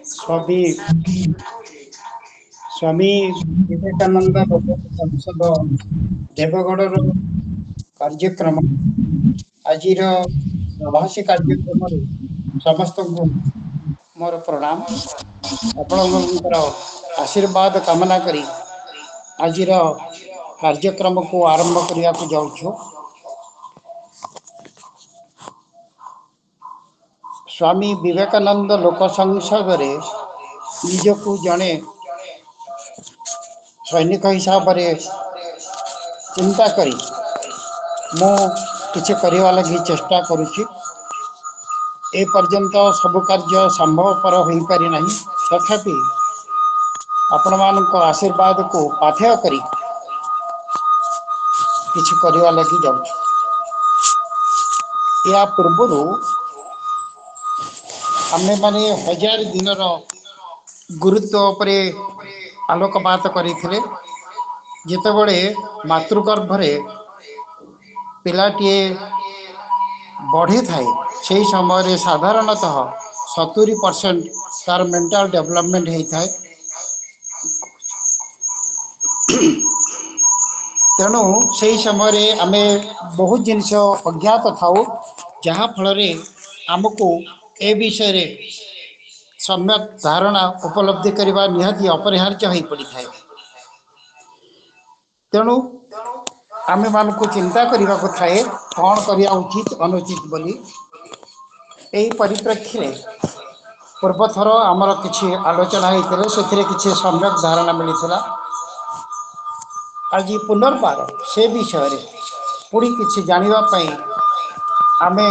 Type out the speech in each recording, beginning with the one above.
स्वामी स्वामी विवेकानंद लोक संसद देवगढ़ कार्यक्रम आज प्रवासी कार्यक्रम समस्त मोर प्रणाम आपण आशीर्वाद कामना करी आज कार्यक्रम को आरंभ करने को जाऊँ। स्वामी विवेकानंद लोक संसद निजकू जड़े सैनिक हिसाब से चिंता करी मु किसी करने लगी चेष्टा करुच्ची। ए पर्यंत सब कार्य संभवपर हो पारि नहीं, तथापि आपण मान आशीर्वाद को पाथेय करी किसी करने लगी जाऊँ। या पूर्वर आमे माने 1000 दिन गुरुत्व उपरे आलोकपात करते जितेबले मातृगर्भरे पिलाटीए बढ़ी थाए से समय साधारणतः 70% तार मेंटल डेवलपमेंट होता है। तेणु से समय आमे बहुत जिनस अज्ञात थाऊ जहाँ फल आमको ए विषय सम्यक धारणा उपलब्धि करने निहाती अपरिहार्य हो पड़ी था। तेणु आमे मान को चिंता करने को थाए कौन करने उचित अनुचित बोली। यही परिप्रेक्षी में पूर्वथर आमर किसी आलोचना होते से किसी सम्यक धारणा मिलता। आज पुनर्बार से विषय पुणी किसी जानापी आमे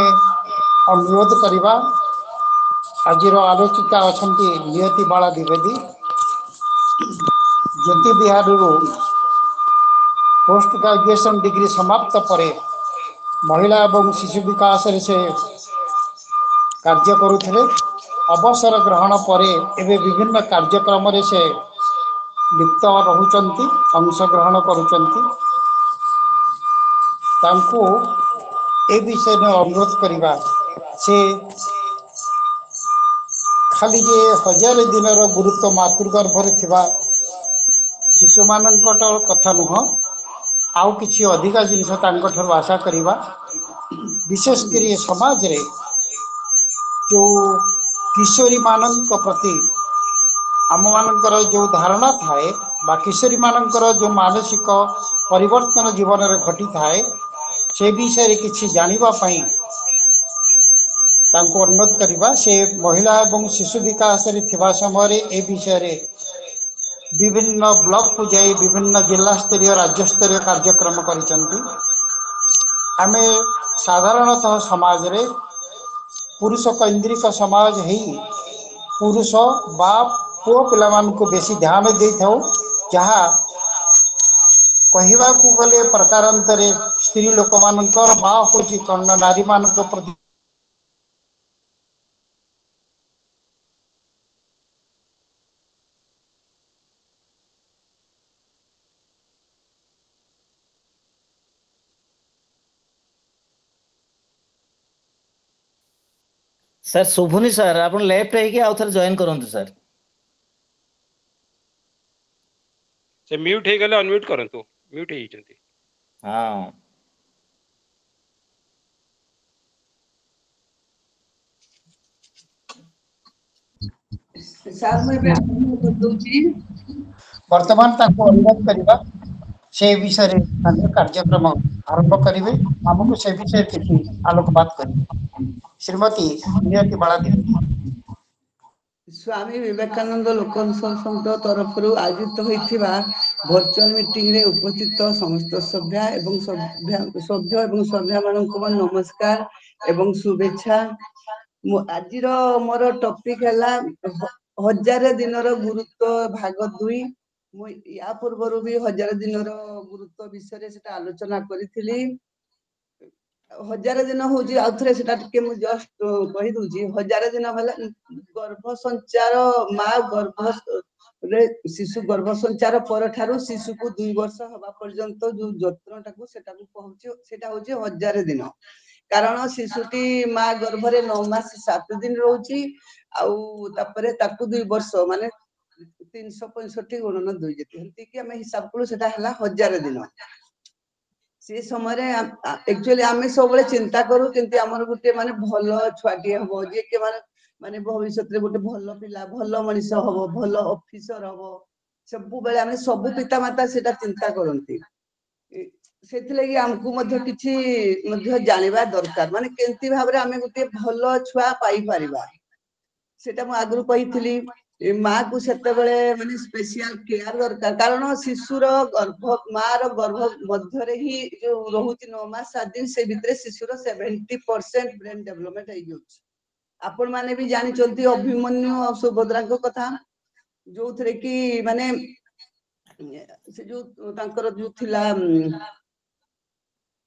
अनुरोध करवा। आज आलोचिका अच्छा नियति बाला द्विवेदी ज्योति विहार पोस्ट ग्रेजुएशन डिग्री समाप्त पर महिला और शिशु विकास से कार्य करुले। अवसर ग्रहण पर एवं विभिन्न कार्यक्रम से लिप्त रहुचंती अंशग्रहण करुचंती। तांको ए विषय में अनुरोध करवा से खाली जे 1000 दिन गुरुत्व मातृगर्भरे थिबा शिशु मानक कथा नुह आउ किछि अधिका जिनिस तांको आशा करवा। विशेषकर समाज रे जो किशोरी मानक प्रति आम मानकर जो धारणा थाए बा किशोरी मानकर जो मानसिक परिवर्तन जीवन में घटी थाए से विषय किसी जानापी अनुरोध करवा। से महिला और शिशु विकास थिबा समय ए विषय विभिन्न ब्लॉक को जाई विभिन्न जिला स्तरीय राज्य स्तरीय कार्यक्रम करिसंती। आमे साधारणतः समाज रे पुरुष केंद्रिक समाज ही पुरुष बा पुओ पिला मान को बेसी ध्यान दे थाउ। जहाँ कहवा को गले प्रकारांतरे स्त्री लोक मानकर बा होची कर्ण नारी मानक प्रति सर शुभुनी सर आप लेफ्ट है कि आउ थे जॉइन करंतु सर से म्यूट हे गले अनम्यूट करंतु म्यूट हे जंती। हां सर मैं कर दूची वर्तमान अनुरोध करवा से विषय कार्यक्रम आरंभ करेंगे। आमको से विषय किसी आलोकपात करेंगे। श्रीमती नियति बाला देवी। स्वामी विवेकानंद लोक संसद तरफ आयोजित होइथिबा वर्चुअल मीटिंग रे उपस्थित समस्त सभ्या एवं सभ्य एवं सभ्या मानक नमस्कार एवं शुभेच्छा। आज मोर टॉपिक है 1000 दिन गुरुत्व भाग 2। या पूर्व भी 1000 दिन गुरुत्व विषय से आलोचना करी। 1000 दिन हूँ आउे से जस्ट कही दूची 1000 दिन है गर्भ संचार माँ गर्भ शिशु गर्भ संचार पर ठारू शिशु को 2 वर्ष हवा पर्यंत जो जत्न टाकू सेटा कहूची सेटा होची 1000 दिन। कारण शिशुटी माँ गर्भरे 9 मास 7 दिन रोची आउ तापरे ताकू 2 वर्ष माने 365 गुणन 2 जेते हंती कि हमें हिसाब करू सेटा हला 1000 दिन से समय रे एक्चुअली आमे सबले चिंता करू किंतु हमर गुटे माने भलो छुआटी हबो जे के माने भविष्य रे गुटे भलो पिला भलो मनिष हबो भलो ऑफिसर हबो सबु बेले आमे सबु पिता माता सेटा चिंता करंती सेथिलगी हमकु मध्य किछि मध्य जानिबा दरकार माने केंती भाबरे आमे गुटे भलो छुआ पाई परिबा सेटा म आगरु कहितली माँ को सेते बेले माने स्पेशल केयर दरकार कारण शिशुर गर्भ माँ रो गर्भ मध्य रे ही जो रहुची 9 मास 7 दिन से भितरे शिशुर 70% ब्रेन डेवलपमेंट हो जाउची आपण माने भी जानि चलती अभिमन्यु और सुभद्रा को कथा जो थरे की माने से जो तांकर जो थिला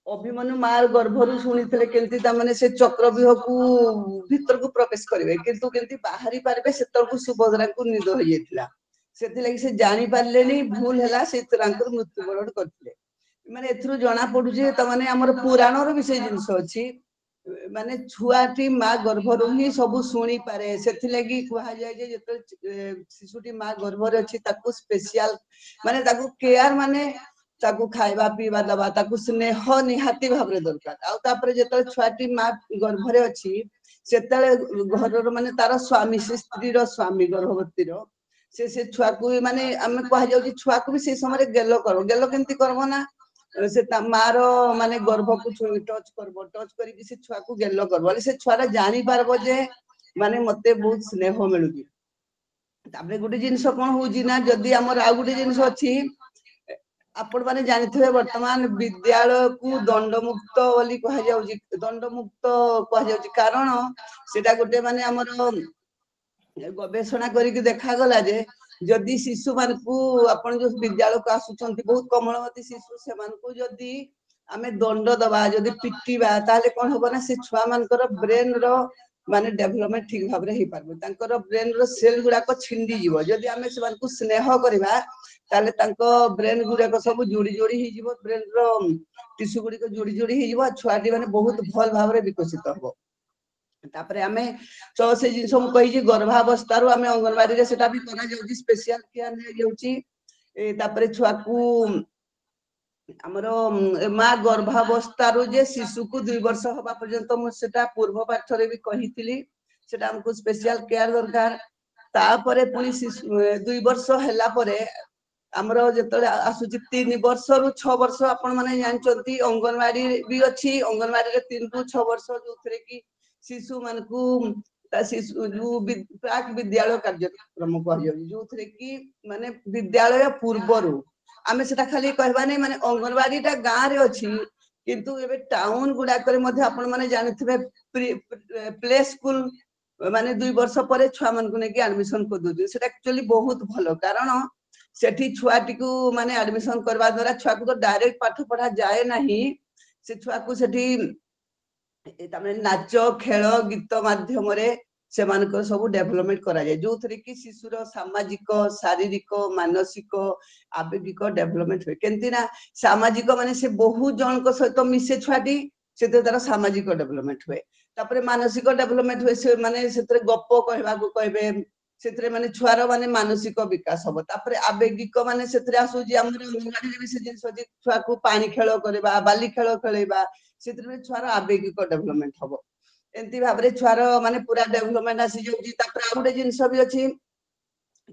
अभिमन्यु मार गर्भरु शुणी केमती तामाने से चक्रव्यूह को भीतर को प्रवेश करेंगे किंतु केमती बाहरी पारबे सेतरकु सुभद्रा को निद हो जाइतिला सेति लागि से जानि पारलेनी भूल हैला से तांकर मृत्युवरण करथिले माने एथरु जणा पडु जे तमाने हमर पुराण रो विषय जिंस अछि माने छुआटी माँ गर्भरु ही सब शुणी पारे सेति लागि कुहा जाय जे जत शिशुटी माँ गर्भरे अछि ताकू स्पेशल माने ताकू केयर माने ताकू खाइबा पीवा दबा ताकू स्नेह निहाती भाबरे दरकार आ तापरे जत छुआटी माँ गर्भरे अछि सेतले घरर माने तार स्वामी से स्त्री रो स्वामी गर्भवती रो से छुआ को माने आमे कहा जाउ कि छुआ को भी से समय गेलो करो गेलो केमती करबो ना से मारो माने गर्भ को टच करबो टच करी से छुआ को गेलो करबो से छुआ जानि पारबो जे माने मते बहुत स्नेह मिलुची तापरे गुटे जिंस कोन होउची ना जदी हमर आ गुटे जिंस अछि आपण माने जानिथिबे वर्तमान विद्यालय को दंडमुक्त बोली कहा जाउची दंडमुक्त कहा जाउची कारण सेटा गुटे माने हमर गवेषणा करी देखा गला जे जदि शिशु मान को आपण जो विद्यालय को आसुचंती बहुत कमलवती शिशु से मान को जदि आमे दंड दबा जदि पिटिबा ताले कोन होबो ना से छुआ मानकर ब्रेन रो माने डेवलपमेंट ठीक भाबरे हे पारबो तांकर ब्रेन रो सेल गुडा को छिंडी जीवो जदि आमे से मान को स्नेह करबा ताले तांको ब्रेन गुडा को सब जोड़ी जोड़ी हे जीवो ब्रेन रो टिश्यू गुडी को जोड़ी जोड़ी हे जीवो छुआटी माने बहुत भल भाबरे विकसित होबो तापरे आमे तो से जिंस हम कहि जे गर्भावस्था रो आमे अंगनवाड़ी रे सेटा भी करा जाउची स्पेशल केयर ले जाउची तापरे छुआ को हमरो माँ गर्भावस्था रो जे शिशु को 2 वर्ष होबा पर्यंत मु सेटा पूर्व पाठ रे भी कहितली सेटा हमको स्पेशल केयर दरकार तापरे पुनी 2 वर्ष हैला परे हमरो जतले आसुची 3 वर्ष रु 6 वर्ष आपण माने जानचंती अंगनवाड़ी भी अछि अंगनवाड़ी रे 3 रु 6 वर्ष जोथरे की शिशु मान को शिशु जो प्राक विद्यालय कार्यक्रम कह जो थे कि माने विद्यालय पूर्वरु आमे सेटा खाली कहबा नै माने अंगनवाड़ी टा गां रे अछि किंतु एबे टाउन गुडा करे मध्ये आपण माने जानिथिबे प्ले स्कूल माने 2 वर्ष परे छुआ मन को नै कि एडमिशन कर दउ सेटा एक्चुअली बहुत भलो कारण सेठी छुआटी को माने एडमिशन करबा द्वारा छुआ को तो डायरेक्ट पाठ पढ़ा जाए नाही से छुआ को सेठी तामे नाच खेल गीत माध्यम रे से मानकर सब डेवलपमेंट करा जाय जो थरे कि शिशुर सामाजिक शारीरिक मानसिक आवेगिक डेवलपमेंट होय केंती ना सामाजिक माने से बहु जन को सहित मिसे छुआटी से तार सामाजिक डेवलपमेंट हुए तापरे मानसिक डेवलपमेंट हुए से माने सेतरे गप्प कहबा को कहबे सेतरे माने छुआर माने मानसिक विकास हो तापरे आवेगिक माने सेतरे आसु जे हमर अंगनवाड़ी रे से जिंस जे छुआ को पानी खेल करबा बाली खेल खेलेबा सेतरे छुआर आवेगिक डेवलपमेंट हो एंती भाबरे छुआर माने पूरा डेवलपमेंट आसी जोजी तापर आ गुटे जिंस भी अछि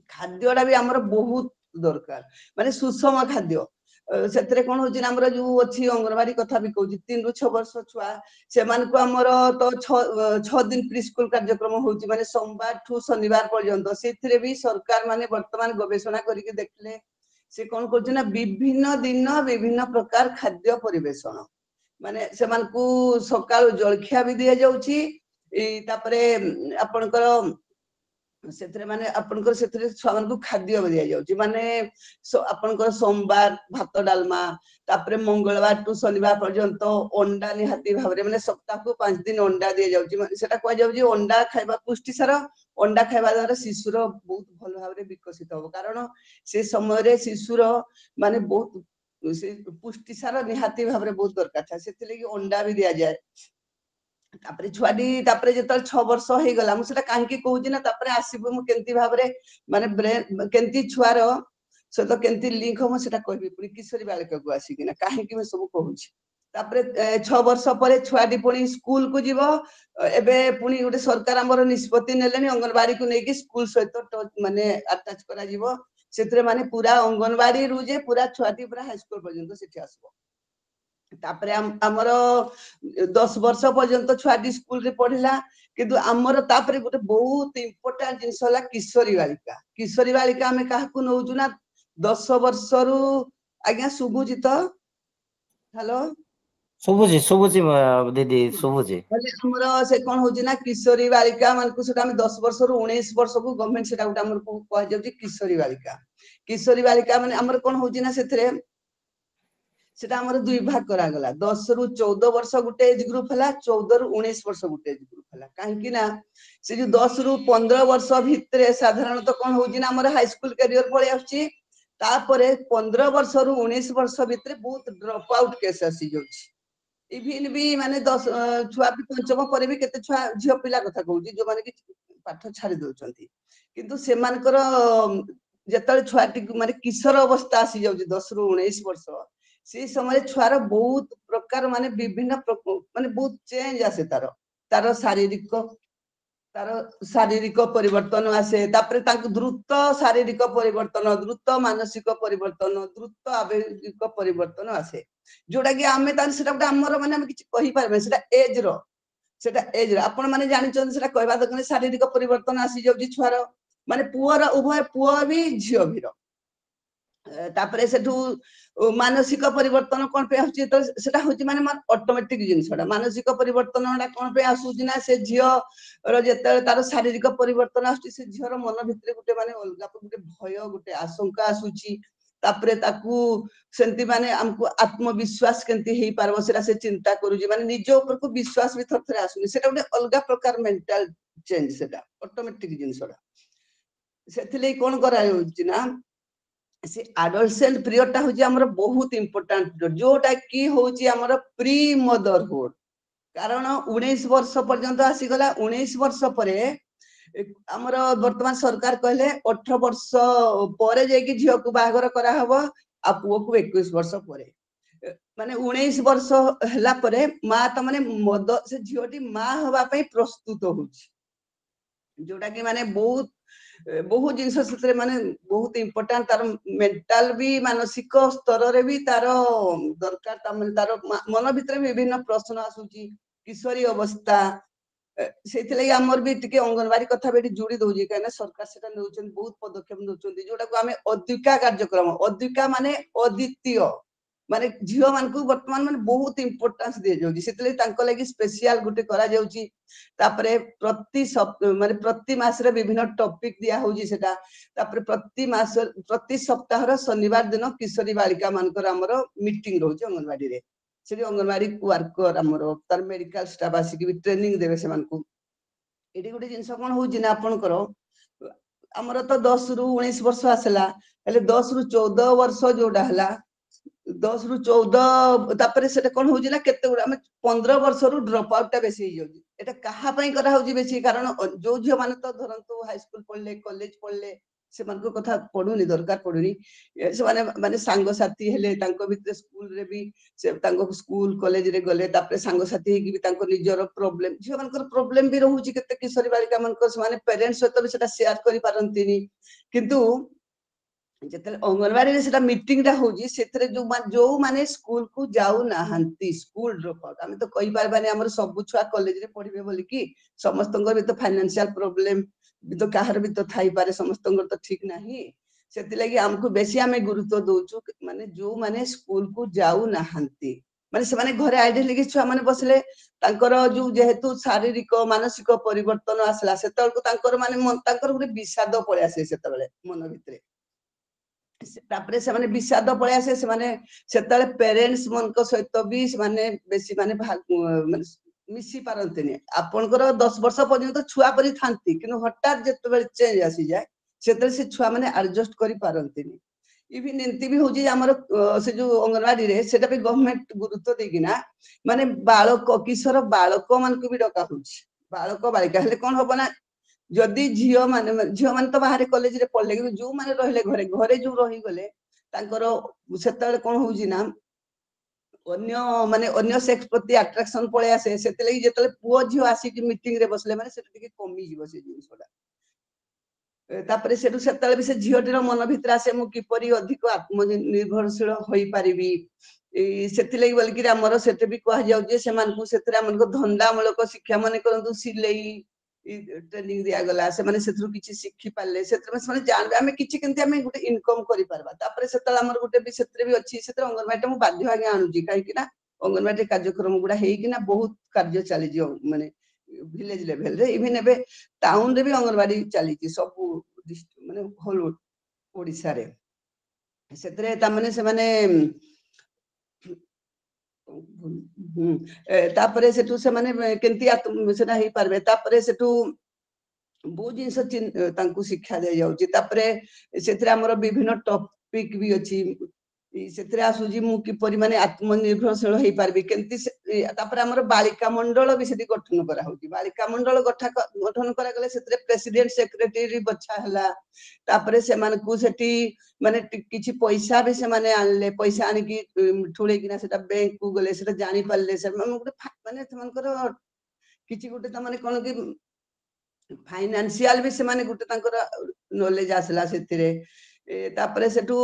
खाद्यडा भी हमर बहुत दरकार माने सुषम खाद्य सेतरे कोन होची हमर जो अछि अंगनवाड़ी कथा भी कहूची 3 रु 6 वर्ष छुआ से मान को हमर तो 6 दिन प्री स्कूल कार्यक्रम होची माने सोमवार ठू शनिवार पर्यंत सेतरे भी सरकार माने वर्तमान गवेषणा करिके देखले से कोन करची ना विभिन्न दिन विभिन्न प्रकार खाद्य परिवेषण माने से मान को सकाळ जलखिया भी दिया जाउची तापरे आपनकर सेतरे माने आपनकर सेतरे छुआ मान को खाद्य भी दिया जाउची माने आपनकर सोमवार भात डालमा तापरे मंगलवार टू शनिवार पर्यंत अंडा निहाती भाबरे माने सप्ताह को 5 दिन अंडा दिया जाउची माने सेटा कह जाउची अंडा खाइबा पुष्टि सार अंडा खाइबा द्वारा शिशुर बहुत भल भाबरे विकसित हो कारण से समय रे शिशुर माने बहुत से पुष्टि सार निहाती भाबरे बहुत दरकार था सेति लागि अंडा भी दिया जाय तापरे छुआटी तापरे जेतल 6 वर्ष हे गला मु सेटा काहे कहूची ना तापरे आसीबो मु केंती भाबरे माने ब्रेन केंती छुआर सो तो केंती लिंक हो सेटा कहबी पुनी किशोरी बालिका को आसी किना काहे कि मैं सब कहूची तापरे 6 वर्ष परे छुआटी पुनी स्कूल को जीवो एबे पुनी गोटे सरकार हमर निष्पत्ति नेलेनी अंगनवाड़ी को नेकी स्कूल सहित माने अटैच करा जीवो सेतरे माने पूरा अंगनवाड़ी रु जे पूरा छुआटी पूरा हाई स्कूल पर्यंत सेठी आसबो तापरे हमर 10 वर्ष पर्यंत छुआटी स्कूल रे पढ़िला किंतु हमर तापरे गोटे बहुत इंपोर्टेंट जिंस होला किशोरी बालिका हमें काहकु नौजु ना 10 वर्ष रु आज्ञा सुबुजी तो हेलो शुभुची दीदी शुभुची हमर से कोन होजी ना किशोरी बालिका मान को सेटा हम 10 वर्ष रु 19 वर्ष को गवर्नमेंट सेटा गोटे हमर को कह जाउची किशोरी बालिका माने हमर कोन होजी ना सेथरे सेटा हमर दुई भाग करा गला 10 रु 14 वर्ष गुटे एज ग्रुप हला 14 रु 19 वर्ष गुटे एज ग्रुप हला काहे कि ना से जो 10 रु 15 वर्ष भितरे साधारणतः कोन होजी ना हमर हाई स्कूल करियर पळे आछि तापरे 15 वर्ष रु 19 वर्ष भितरे बहुत ड्रॉप आउट केस आसी जाउछि इभिन भी माने 10 छुआ भी पंचम परे भी केते छुआ झियो पिला कथा कहउछि जो माने कि पाठ छाड़ी दउचंती किंतु से मानकर जेतल छुआटी माने किशोर अवस्था आसी जाउछि 10 रु 19 वर्ष से समय छुआर बहुत प्रकार माने विभिन्न माने बहुत चेंज आसे तार शारीरिक परिवर्तन आसे तापरे ताक द्रुत शारीरिक परिवर्तन द्रुत मानसिक परिवर्तन द्रुत आवेगिक परिवर्तन आसे जोटा कि आमे तान सेटा गोटे हमर माने हम किछ कहि पारबे सेटा एज रो आपण माने जानि चन सेटा कहबा दकने शारीरिक परिवर्तन आसी जाउची छुआर माने पुअर उभय पुअ भी झियो भी तापरे सेठू मानसिक परिवर्तन कोन पे आछी तो सेटा होची माने ऑटोमेटिक जिंसडा मानसिक परिवर्तन हडा कोन पे आसुची ना से झियो रो जेते तार शारीरिक परिवर्तन आछी से झियो रो मन भितरे गुटे माने अलगा गुटे भय गुटे आशंका आसुची तापरे ताकू सेंती माने हमको आत्मविश्वास केंती हेई पारबो सेटा से चिंता करूजी माने निज ऊपर को विश्वास भी थरथरे आसुनी सेटा गुटे अलगा प्रकार मेंटल चेंज सेटा ऑटोमेटिक जिंसडा सेथिले कोन करा होची ना से एडोलसेंट पीरियड टा होची हमर बहुत इंपोर्टेंट पीरियड जोटा की होची हमर प्री मदरहुड कारण 19 वर्ष पर्यंत आसी गला 19 वर्ष परे हमर वर्तमान सरकार कहले 18 वर्ष परे जे कि झियो को बागर करा हबो आ पुओ को 21 वर्ष परे माने 19 वर्ष हला परे मा त माने मद से झियोटी मा हबा पई प्रस्तुत होची जोटा कि माने बहुत जिनस से माने बहुत इंपोर्टेंट तार मेंटल भी मानसिक स्तर रे भी तार दरकार तार मन भितर विभिन्न प्रश्न आसुची किशोरी अवस्था सेथिले हमर भी टिके अंगनवाड़ी कथा बेटी जोड़ी दउजी काना सरकार सेटा नउचन बहुत पदक्षेप नउचन जोटा को हमें अद्विका कार्यक्रम अद्विका माने अद्वितीय माने झियो मान को वर्तमान माने बहुत इंपोर्टेंस दे जाउची सेथिले तांको लागि स्पेशल गुटे करा जाउची तापरे प्रति मास रे विभिन्न टॉपिक दिया होउची सेटा तापरे प्रति सप्ताह रो शनिवार दिन किशोरी बालिका मानकर हमर मीटिंग रहउची अंगनवाड़ी रे सेठी अंगनवाड़ी वर्कर हमर तार मेडिकल स्टाफ आसी कि ट्रेनिंग देबे से मानकू एडी गुटे जिंस कोन होउची ना आपन करो हमर तो 10 रु 19 वर्ष आसला हेले 10 रु 14 वर्ष जोडा हला 10 रु 14 तापरे सेटा कोन होउची ना केते गुडा हम 15 वर्ष रु ड्रॉप आउट टा बेसी हो जाउची एटा कहा पई करा होउची बेसी कारण जो झियो माने तो धरंतु हाई स्कूल पढ़ले कॉलेज पढ़ले से मानको कथा पढुनी दरकार पढुनी से माने सांग साथी हेले तांको भितरे स्कूल रे भी से तांको स्कूल कॉलेज रे गले तापरे सांग साथी हे कि भी तांको निजर प्रॉब्लम झियो मानकर प्रॉब्लम भी रहउची केते किशोरी बालिका मानकर से माने पेरेंट्स सहित भी सेटा शेयर करि पारंतिनी किंतु जेतले अंगनवाड़ी रे सेटा मीटिंग रा होजी सेतरे जो माने स्कूल को जाऊ नाहंती स्कूल ड्रॉप आउट हम तो कहि पारबानी हमर सब छुआ कॉलेज रे पढिबे बोली कि समस्तंगर भी तो फाइनेंशियल प्रॉब्लम भी तो काहर भी तो थाई पारे समस्तंगर तो ठीक नाही सेति लागि हमको बेसी हमें गुरुत्व दोचु माने जो माने स्कूल को जाऊ नाहंती माने से माने घरे आइडल कि छुआ माने बसले तांकर जो जेहेतु शारीरिक मानसिक परिवर्तन आसला सेतल को तांकर माने मन तांकर गुटे विषाद पळे आसे सेतबेले मन भितरे तापरे से माने विषाद पळे आसे से माने सेतले पेरेंट्स मन को सहित भी से माने बेसी माने मिसी पारंतिनी आपनकर 10 वर्ष पर्यंत छुआ परि थांती किनु हठात जेतबेले चेंज आसी जाय सेतले से छुआ माने एडजस्ट करि पारंतिनी इवन एमती भी होची हमर से जो अंगनवाड़ी रे सेटा भी गवर्नमेंट गुरुत्व देगी ना माने बालक किशोर बालक मान को भी डका होची बालक बालिका हेले कोन होबो ना जदि झियो माने तो बाहर कॉलेज रे पढ़ले जो माने रहले घरे घरे जो रही गले तांकर सेतले कोन होची ना अन्य माने अन्य सेक्स प्रति अट्रैक्शन पळे आसे सेते लगी जेतले पुओ झियो आसी कि मीटिंग रे बसले माने सेते के कमी जीवो से जिंसडा तापरे सेटु सेतले भी से झियोटीर मन भितर आसे मु किपरि अधिक आत्मनिर्भरशील होई पारिबी सेति लगी बोल कि हमर सेते भी कह जाउ जे सेमान को सेतरे हमन को धंदामूलक शिक्षा माने करंतु सिलेई ट्रेनिंग दिया गला से माने सेतरु किछि शिखि पाले सेतरे माने जानबे हमें किछि केनते हमें गुटे इनकम करि पारबा तापरे सेतले हमर गुटे भी सेतरे भी अछि सेतरे अंगनवाड़ी मु बाध्य आगे आनुजी काहे कि ना अंगनवाड़ी कार्यक्रम गुडा हेई कि ना बहुत कार्य चली जियो माने विलेज लेवल रे इवन एबे टाउन रे भी अंगनवाड़ी चली छि सब माने होल ओडिसा रे सेतरे ता माने से माने तापरे सेटू से माने केंती सेटा हेई पारबे तापरे सेटू बहुत जिनस तांकु शिक्षा दे जाउची तापरे सेतरे हमर विभिन्न टॉपिक भी अछि सेतरे आसुजी मु कि परि माने आत्मनिर्भरशील हेई पारबी केंती तापरे हमर बालिका मंडल भी सेठी गठन करा होची बालिका मंडल गठन करा गले सेतरे प्रेसिडेंट सेक्रेटरी बछा हला तापरे से मान को सेठी माने किछि पैसा भी से माने आनले पैसा आनी कि ठुळे किना सेटा बैंक को गले सेटा जानि पाले से माने तमनकर किछि गुटे त माने कोन कि फाइनेंशियल भी से माने गुटे तांकर नॉलेज आसला सेतिरे तापरे सेठू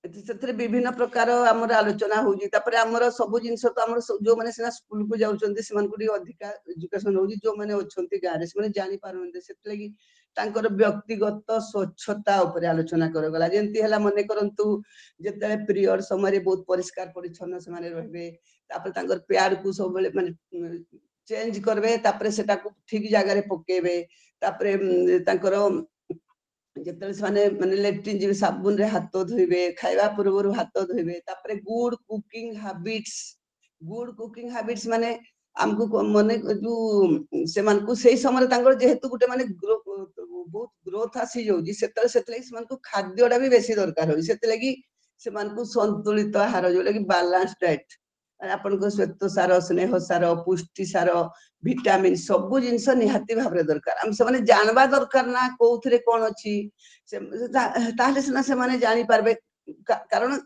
सेतरे विभिन्न प्रकार हमर आलोचना होजी तापरे हमर सब जिंस तो हमर जो माने सेना स्कूल को जाउचंती सेमान को अधिक एजुकेशन होजी जो माने अछंती गारे से माने जानि पारनते सेत लगी तांकर व्यक्तिगत स्वच्छता ऊपर आलोचना करगला जेंती हला मने करंतु जेते पीरियड समय रे बहुत परिष्कार परिच्छन्न से माने रहबे तापर तांकर प्यार को सब बेले माने चेंज करबे तापर सेटा को ठीक जगह रे पकेबे तापर तांकर जेतले से माने लेट्रिन जे साबुन रे हाथ धोइबे खाइबा पूर्व हाथ धोइबे तापर गुड कुकिंग हैबिट्स माने हमको माने जो से मान को सही समय तांकर जेहेतु गुटे माने बहुत ग्रोथ आसी जाउजी सेतले सेतले से मान को खाद्यडा भी बेसी दरकार होई सेतले कि से मान को संतुलित आहार जो लगी बैलेंस डाइट आपन को श्वेत सार स्नेह सार पुष्टि सार विटामिन सब जिनस निहाती भाबरे दरकार हम से माने जानबा दरकार ना कोउथरे कोन अछि से ताहले सेना से माने जानि पारबे कारण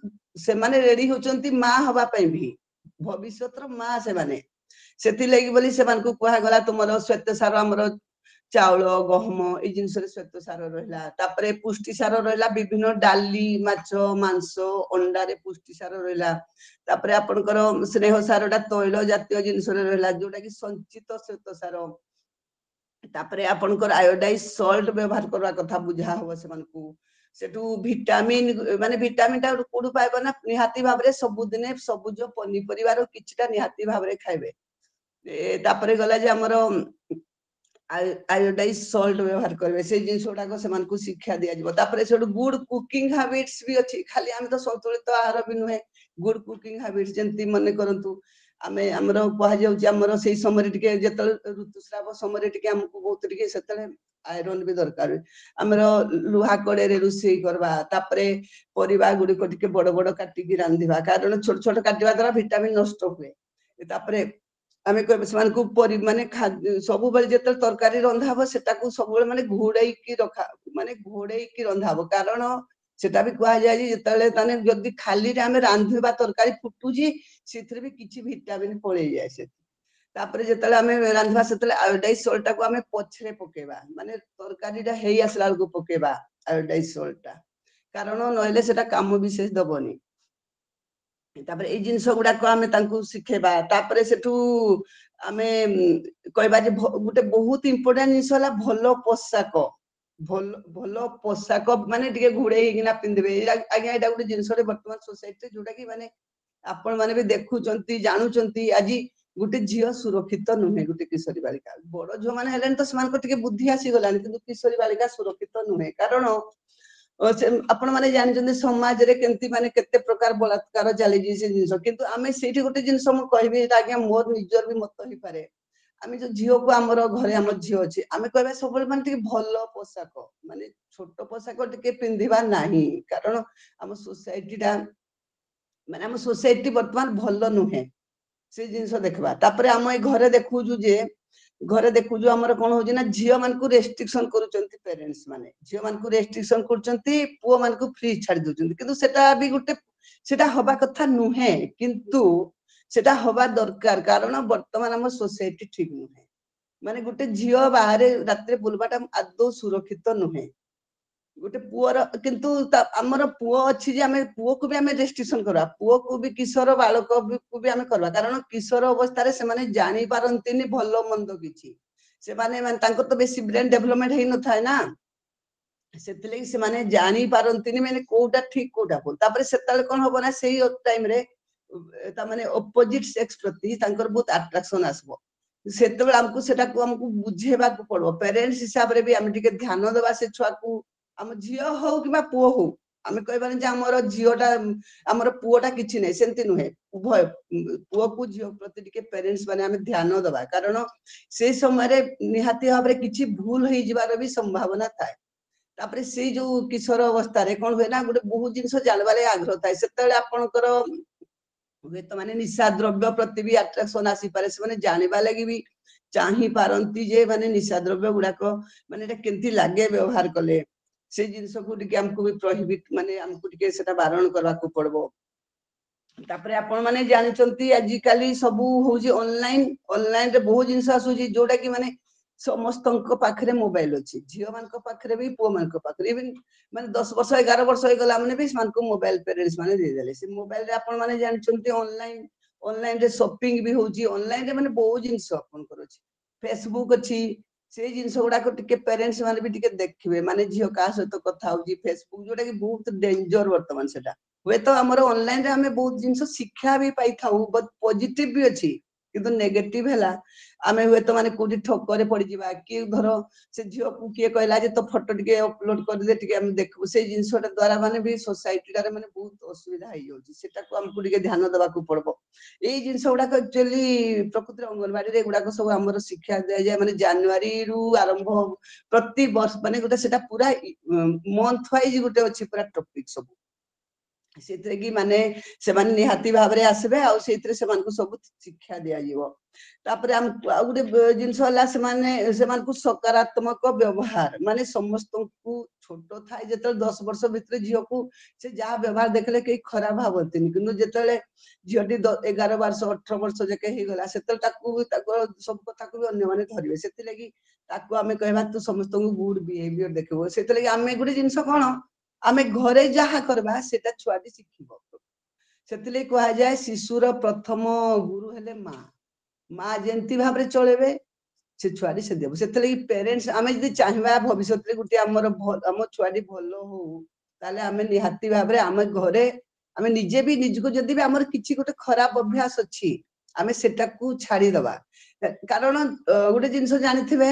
से माने रेडी होचंती मां हवा पई भी भविष्यतर मां से माने सेति लगी बोली से मान को कहा गला तुमरो श्वेत सार हमरो चाउल गहम ए जिनस रे श्वेत सार रहला तापरे पुष्टि सार रहला विभिन्न डाली माछ मांस अंडा रे पुष्टि सार रहला तापरे आपनकर स्नेह सारडा तैल जातीय जिनस रे रहला जोटा कि संचित श्वेत सार तापरे आपनकर आयोडाइज सॉल्ट व्यवहार करवा कथा बुझा हो से मान को सेटू विटामिन माने विटामिन टा कोडू पाइबो ना निहाती भाबरे सब दिने सबुज पनिपरिवार किछटा निहाती भाबरे खाइबे तापरे गला जे हमरो आयोडाइज सॉल्ट व्यवहार करबे से जिनसोडा को समान को शिक्षा दिया जिवो तापरे सेटू गुड कुकिंग हैबिट्स भी अछि खाली हम तो संतुलित आहार भी नुहे गुड कुकिंग हैबिट्स जेंती मने करंतु आमे हमरो कहा जाउची हमरो सेही समय टिके जेतल ऋतुस्राव समय टिके हमको बहुत टिके सेतले आयरन भी दरकार हमरो लुहा कड़े रे रुसई करबा तापरे परिबा गुडी को टिके बड़ बड़ काटी की रांधिबा कारण छोट छोट काटिबा द्वारा विटामिन नष्ट हुए तापरे आमे कहबे समान को परि माने सब बेले जेतल तरकारी रंधाबो सेटा को सब बेले माने घोड़ाई की रखा माने घोड़ाई की रंधाबो कारण सेटा भी कहा जाय जे जेतले ताने जदी खाली रे आमे रांधिबा तरकारी फुटुजी सेथरे भी किछि विटामिन पळे जाय से तापरे जेतले आमे रांधबा सेतले आयोडाइज सॉल्ट को आमे पछरे पकेबा माने तरकारी दा हेई आसला को पकेबा आयोडाइज सॉल्ट कारण नहले सेटा काम विशेष दबनी तापरे ए जिंस गुडा को आमे तांकु सिखेबा तापरे सेठू आमे कहबा जे गुटे बहुत इंपोर्टेंट जिंस होला भलो पोशाक भलो पोशाक माने टिके घुड़े हिना पिंदबे आज्ञा एटा गुटे जिंस रे वर्तमान सोसाइटी जोटा कि माने आपण माने भी देखुचंती जानुचंती आजी गुटे झियो सुरक्षित नुहे गुटे किशोरी बालिका बड़ झियो माने हेलेन तो समान को टिके बुद्धि आसी गलानी किंतु किशोरी बालिका सुरक्षित नुहे कारण आपण माने जानिचंती समाज रे केंती माने केते प्रकार बलात्कार चली जी से जिंस किंतु आमे सेठी गुटे जिंस म कहबे आज्ञा मोर निजर भी मत ही पारे आमे जो झियो को हमर घरे हमर झियो अछि आमे कहबे सबले माने टिके भलो पोशाक माने छोट पोशाक टिके पिंधिबा नाही कारण आम सोसाइटी टा माने आम सोसाइटी वर्तमान भल नुहे से जिनस देखबा तापर आम ए घरे देखुजु जे घरे देखुजु हमर कोन होजी ना झियो मान को रेस्ट्रिक्शन करूचंती पेरेंट्स माने झियो मान को रेस्ट्रिक्शन करूचंती पुओ मान को फ्री छाड़ दूचंती किंतु सेटा भी गुटे सेटा हबा कथा नुहे किंतु सेटा हबा दरकार कारण वर्तमान हम सोसाइटी ठीक नुहे माने गुटे झियो बाहर रात्रे बुलबाटा आदौ सुरक्षित नुहे गोटे पुअर किंतु आमर पुओ अच्छी जे आमे पुओ को भी आमे रेस्ट्रिक्शन करवा पुओ को भी किशोर बालक को भी आमे करवा कारण किशोर अवस्था रे से माने जानि पारंतिनी भलो मंद किछि से माने तांको तो बेसी ब्रेन डेवलपमेंट हेई न थाए ना सेतले से माने जानि पारंतिनी माने कोटा ठीक कोटा भूल तापर सेतले कोन होबो ना सेही टाइम रे ता माने अपोजिट सेक्स प्रति तांकर बहुत अट्रैक्शन आसबो सेतबे हमकु सेटा को हमकु बुझेबा को पड़ो पेरेंट्स हिसाब रे भी हम टिके ध्यान देबा से छुआ को आम झियो हो कि पुओ हो आम कहबानी जे आमर झियोटा आमर पुओटा किछि नै सेंति नुहे उभय पुओ को झियो प्रति टिके पेरेंट्स माने आम ध्यान देबा कारण से समय रे निहाती भाव रे किछि भूल होई जिबार भी संभावना थाए तापर से जो किशोर अवस्था रे कोन होय ना गुटे बहुत जिंस जानबाले आग्रह थाए सेतले आपनकर हुए तो माने निशा द्रव्य प्रति भी अट्रैक्शन आसी पारे से माने जानिबा लागि भी चाहि पारंती जे माने निशा द्रव्य गुडाक माने एटा केंती लागे व्यवहार कले से जिंस को टिके हमको भी प्रोहिबिट माने हमको टिके सेटा बारण करबा को पड़बो तापरे आपण माने जानिचंती आजि काली सबु होजी ऑनलाइन रे बहुत जिंस आसुजी जोटा कि माने समस्तଙ୍କ पाखरे मोबाइल अछि झियो मानक पाखरे भी पुओ मानक पाखरे इवन माने 10 वर्ष 11 वर्ष होय गला माने भी मानक मोबाइल पेरेंट्स माने दे देले से मोबाइल रे आपण माने जानिचंती ऑनलाइन रे शॉपिंग भी होजी ऑनलाइन रे माने बहुत जिंस अपन करो छी फेसबुक अछि से जिनस गुड़ा को टिके पेरेंट्स माने भी टिके देखिबे माने झियो का सहित कथा होजी फेसबुक जोटा कि बहुत डेंजर वर्तमान सेटा हुए तो हमर ऑनलाइन रे हमें बहुत जिनस शिक्षा भी पाई थाउ बहुत पॉजिटिव भी अछि किंतु नेगेटिव हैला आमे हुए तो माने कोडी ठोकरे पड़ी जिबा कि धरो से झियो को किए कहला जे तो फोटो टिके अपलोड कर दे टिके हम देखबो से जिनसटा द्वारा माने भी सोसाइटी रे माने बहुत असुविधा होई जोची सेटा को हमकु टिके ध्यान देबा को पड़बो एई जिनस गुडा को एक्चुअली प्रकृति अंगनवाड़ी रे गुडा को सब हमर शिक्षा दे जाय माने जनवरी रु आरंभ प्रति वर्ष माने गुटा सेटा पूरा मंथ वाइज गुटे अछि पूरा टॉपिक सब सेतरे की माने से माने निहाती भाबरे आसबे आ सेतरे से मानकु सब शिक्षा दिया जीवो तापरे हम गुटे जिंस होला से मानकु सकारात्मक व्यवहार माने समस्त को छोटो थाए जेते 10 वर्ष भीतर झियो को से जा व्यवहार देखले के खराब भाबतिन किंतु जेतेले झियोटी 11 वर्ष 18 वर्ष जके हे गला सेते ताकू सब कथा को भी अन्य माने धरिबे सेते लागि ताकू हमें कहबा तू समस्त को गुड बिहेवियर देखबो सेते लागि हमें गुटे जिंस कोन आमे घरे जहा करबा सेटा छुआटी शिखिबो सेतले कहा जाय शिशुर प्रथम गुरु हेले माँ जेंती भाबरे चलेबे से छुआटी से देबो सेतले पेरेंट्स आमे जदी चाहबा भविष्य रे गुटी हमर हम छुआटी भलो हो ताले आमे निहाती भाबरे आमे घरे आमे निजे भी निजको जदी भी हमर किछि गुटे खराब अभ्यास अछि आमे सेटा को छाडी दबा कारण गुटे जिंस जानिथिबे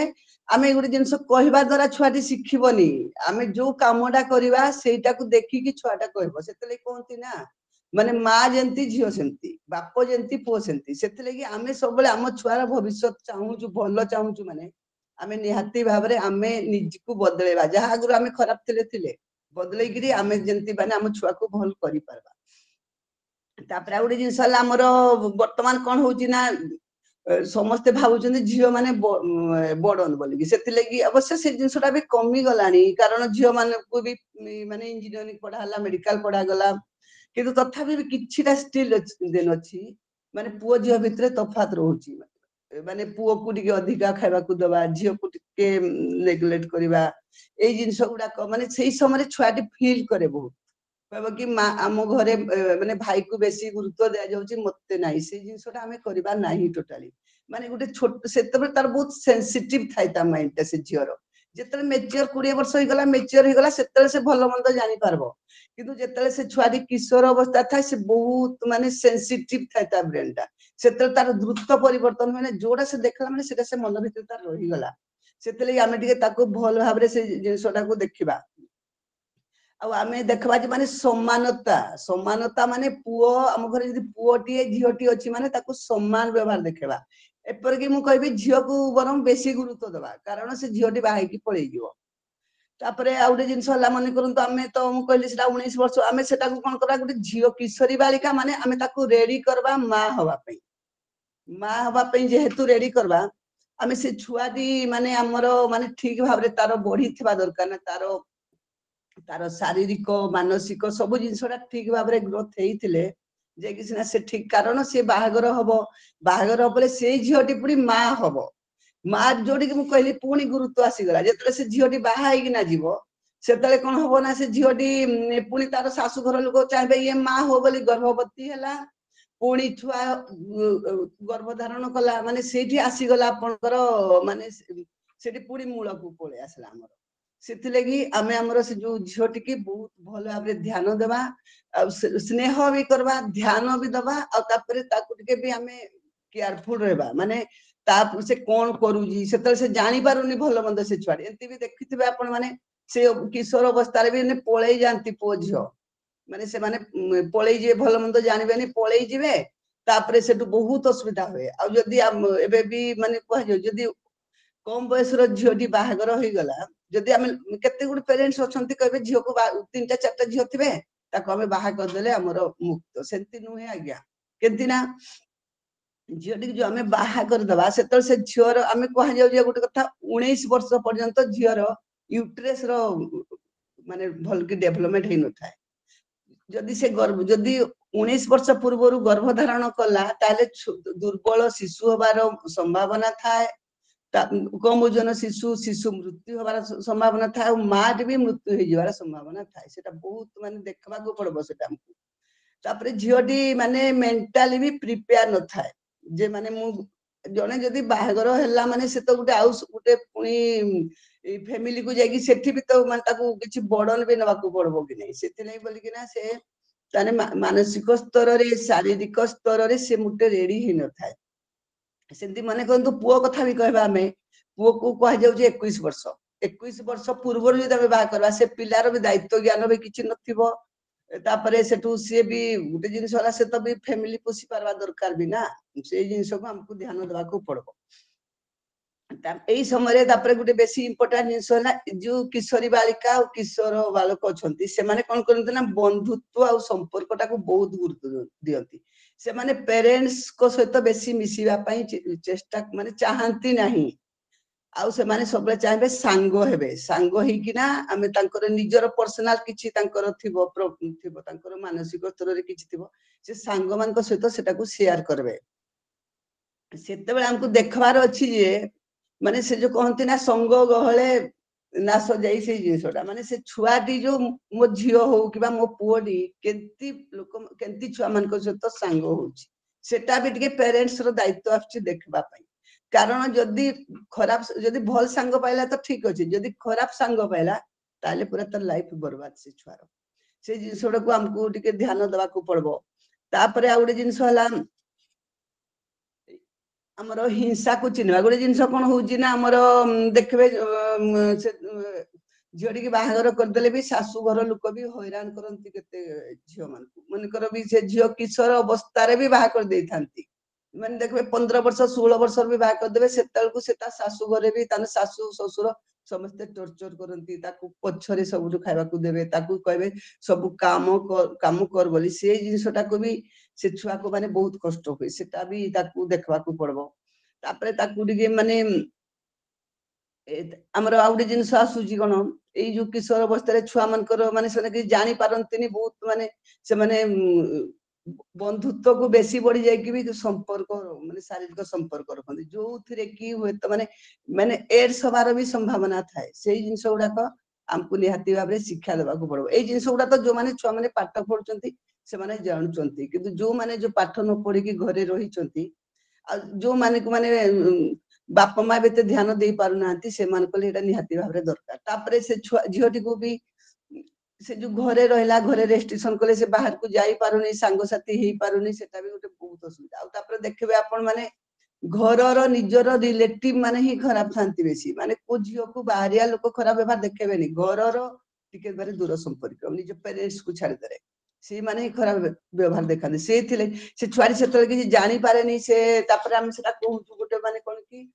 आमे गुटे जिंस कहबा द्वारा छुआटी शिखिबोनी आमे जो कामडा करबा सेटा को देखि कि छुआटा कहबो सेतले कोंती ना माने माँ जेंती झियो सेंती बाप जेंती पुओ सेंती सेतले कि आमे सबले हम छुआर भविष्य चाहू जो भलो चाहू जो माने आमे निहाती भाबरे आमे निजको बदलेबा जहा गुरु आमे खराब थिले बदलै गिरी आमे जेंती माने हम छुआ को भल करि परबा तापरा गुटे जिंस हला हमर वर्तमान कोन होची ना समस्ते भावुचंदी झियो माने बडन बोली सेतिले कि अवश्य से जिंसटा भी कमी गलानी कारण झियो माने को भी माने इंजीनियरिंग पढा हला मेडिकल पढा गला किंतु तथापि भी किछिटा स्टिल देन अछि माने पुओ झियो भितरे तफात रहउची माने पुओ को टिके अधिका खाइबा को दबा झियो को टिके नेग्लेक्ट करबा ए जिंस गुडा को माने सेही समय छुआटी फील करे बहुत कहबो कि आम घरे माने भाई को बेसी गुरुत्व दिया जाउची मते नाही से जिंसटा हमें करबा नाही टोटली माने गुटे छोट सेतबे तार बहुत सेंसिटिव थाइ ता माइंड से झियोर जेतले मेच्योर 20 वर्ष होई गला मेच्योर होई गला सेतले से भलो मंद जानि पारबो किंतु जेतले से छुआरी किशोर अवस्था थाइ से बहुत माने सेंसिटिव थाइ ता ब्रेन ता सेतले तार द्रुत परिवर्तन माने जोडा से देखला माने सेटा से मन भीतर तार रही गला सेतले आमे टिके ताको भल भाबरे से जिंसटा को देखिबा आमे देखबा जे माने समानता माने पुओ हम घरे जदी पुओटी झियोटी अछि माने ताको समान व्यवहार देखेबा एपर कि मु कहबी झियो को बरम बेसी गुरुत्व देबा कारण से झियोटी बाहे की पळै जिवो तापरे आ गोटे जिनस होला मन करंतु आमे तो मु कहली सेटा 19 वर्ष आमे सेटा को कोन करा गोटे झियो किशोरी बालिका माने आमे ताको रेडी करबा माँ हवा पे जेहेतु रेडी करबा आमे से छुआटी माने हमरो माने ठीक भाबरे तारो बढी थिबा दरकार ना तारो शारीरिक मानसिक सब जिनसटा ठीक भाबरे ग्रोथ हेइथिले जे कि सिना से ठीक कारण से बाहागर हबले से झियोटी पुरी माँ हबो माँ जोड़ी कि मु कहली पुणी गुरुत्व आसीगला जेतले से झियोटी बाहा हेगी ना जीवो सेतले कोन हबो ना से झियोटी पुणी तारो सासु घर लोक चाहबे ये माँ हो बोली गर्भवती हला पुणी छुआ गर्भधारण कला माने सेठी आसीगला आपनकर माने सेठी पुणी मूल को पळे आसला हमर सेति लगी आमे हमर से जो झियोटी की बहुत भलो भाबरे ध्यान देबा स्नेह भी करबा ध्यान भी दबा आ तापरे ताकु टिके भी आमे केयरफुल रहबा माने ता से कोन करूजी सेतले से जानि पारुनी भलो मंद से छुआडी एंती भी देखिथिबे आपण माने से किशोर अवस्था रे भी ने पळेई जानती पो झियो माने से माने पळेई जे भलो मंद जानिबेनी पळेई जिवे तापरे सेटु बहुत असुविधा होए आ जदी एबे भी माने कह जो जदी कम बयस रो झियोटी बाहागर होई गला जदी आमे केते गुड पेरेंट्स अछंती कहबे झियो को 3टा 4टा झियो थिबे ताको आमे बाहा कर देले हमरो मुक्त सेंती नुहे आज्ञा केंती ना झियोटी जो आमे बाहा कर दबा सेतल से झियोर आमे कह जाउ जे गुटे कथा 19 वर्ष पर्यंत झियोर यूट्रेस रो माने भल की डेवलपमेंट हेइ न थाए जदी से गर्भ जदी 19 वर्ष पूर्व गर्भधारण कला ताले दुर्बल शिशु होबार संभावना थाए कम ओजन शिशु मृत्यु होबार संभावना थाए माँ भी मृत्यु हो जाबार संभावना थाए सेटा बहुत माने देखबा को पड़बो सेटा हमको तापरे झियोटी माने मेंटली भी प्रिपेयर न थाए जे माने मु जने जदी बाहागर हैला माने से तो गुटे आउस गुटे पुनी फैमिली को जाकी सेठी भी तो माने ताको किछि बर्डन भी नबा को पड़बो कि नै सेति नै बोली कि ना से ताने मानसिक स्तर रे शारीरिक स्तर रे से मुटे रेडी हि न थाए सेंती माने कोन तो पुओ कथा भी कहबा हमें पुओ को कह जाउ जे 21 वर्ष पूर्व जदी हम बा करबा से पिलार भी दायित्व ज्ञान भी किछि नथिबो तापरे सेटू से भी गुटे जिनिस होला से तो भी फैमिली पोसी पारवा दरकार भी ना से जिनिस को हमको ध्यान देबा को पड़बो एई समय तापरे गुटे बेसी इंपोर्टेंट जिनिस होला जो किशोरी बालिका और किशोर बालक अछंती से माने कोन करंती ना बंधुत्व और संपर्कटा को बहुत गुरुत्व दियंती से माने पेरेंट्स को सहित बेसी मिसिबा पई चेष्टा माने चाहंती नाही आउ से माने सबले चाहबे सांग ही कि ना आमे तांकर निजर पर्सनल किछि तांकर थिबो तांकर मानसिक स्तर रे किछि थिबो से सांग मान को सहित सेटा को शेयर करबे सेते बेला हमको देखबार अछि जे माने से जो कहंती ना संग गहले नास जाई से जिंसटा माने से छुआटी जो मो झियो हो किबा मो पुओडी केंती लोक केंती छुआ मान को सहित सांग होछि सेटा भी टिके पेरेंट्स रो दायित्व आछि देखबा पई कारण जदी खराब जदी भल सांग पाइला तो ठीक अछि जदी खराब सांग पाइला ताले पूरा तर लाइफ बर्बाद से छुआर से जिंसडा को हमको टिके ध्यान देबा को पड़बो तापरे आ गुटे जिंस होला हमरो हिंसा को चिन्हबा गुटे जिंस कोन होउची ना हमरो देखबे से झियोटी की बाहागर कर देले भी सासू घर लोक भी हैरान करंती केते झियो मान मन कर भी से झियो किशोर अवस्था रे भी बाहा कर देई थांती माने देखबे 15 वर्ष 16 वर्ष भी बाहा कर देबे सेतल को सेता सासू घरे भी ताने सासू ससुर समस्त टॉर्चर करंती ताकू पछरे सब खाइबा को देबे ताकू कहबे सब काम कर बोली से जिंसटा को भी से छुआ को माने बहुत कष्ट होय सेटा भी ताकू देखबा को पड़बो तापरे ताकू दिगे माने हमर आउडी जिंस आसुजी कोन ए जो किशोर अवस्था रे छुआ मान कर माने से कि जानि पारंतिनी बहुत माने से माने बंधुत्व को बेसी बढ़ी जाए कि भी संपर्क माने शारीरिक संपर्क रखती जो थिरे की हुए तो माने माने एड्स हबार भी संभावना थाए से जिंस गुडा को हमको निहाती भाबरे शिक्षा देबा को पड़बो ए जिंस गुडा तो जो माने छुआ माने पाठ पढुचंती से माने जानुचंती किंतु जो माने जो पाठ न पढी की घरे रहिचंती आ जो माने को माने बापा माँ बेते ध्यान दे पारु नांती से मान को एटा निहाती भाबरे दरकार तापरे से झियोटी को भी से जो घरे रहला घरे रेस्ट्रिक्शन कले से बाहर को जाई पारुनी सांग साथी हेई पारुनी सेटा भी गोटे बहुत असुविधा आ तापरे देखबे आपण माने घरर निजर रिलेटिव माने ही खराब थांती बेसी माने को झियो को बाहरिया लोक खराब व्यवहार देखेबेनी घरर टिके बारे दूर संपर्क निज पेरेंट्स को छाड़ दरे से माने ही खराब व्यवहार देखानी से थिले से छुआरी सेतल कि जानि पारेनी से तापरे हम सेटा कहू गोटे माने कोन की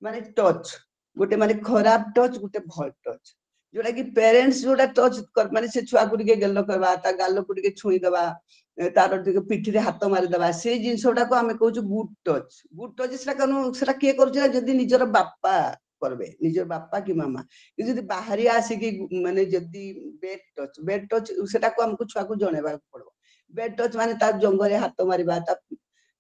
माने टच गोटे माने खराब टच गोटे भल टच जोटा कि पेरेंट्स जोटा टच कर माने से छुआ को टिके गेलो करबा ता गालो को टिके छुई दबा तार टिके पिठी रे हाथ मारी दबा से जिंसटा को हमें कहू गुड टच सेटा कनु सेटा के करू जे जदी निजर बापा करबे निजर बापा की मामा कि जदी बाहरी आसी कि माने जदी बेड टच सेटा को हमको छुआ को जणेबा पड़ो बेड टच माने ता जंगरे हाथ मारिबा ता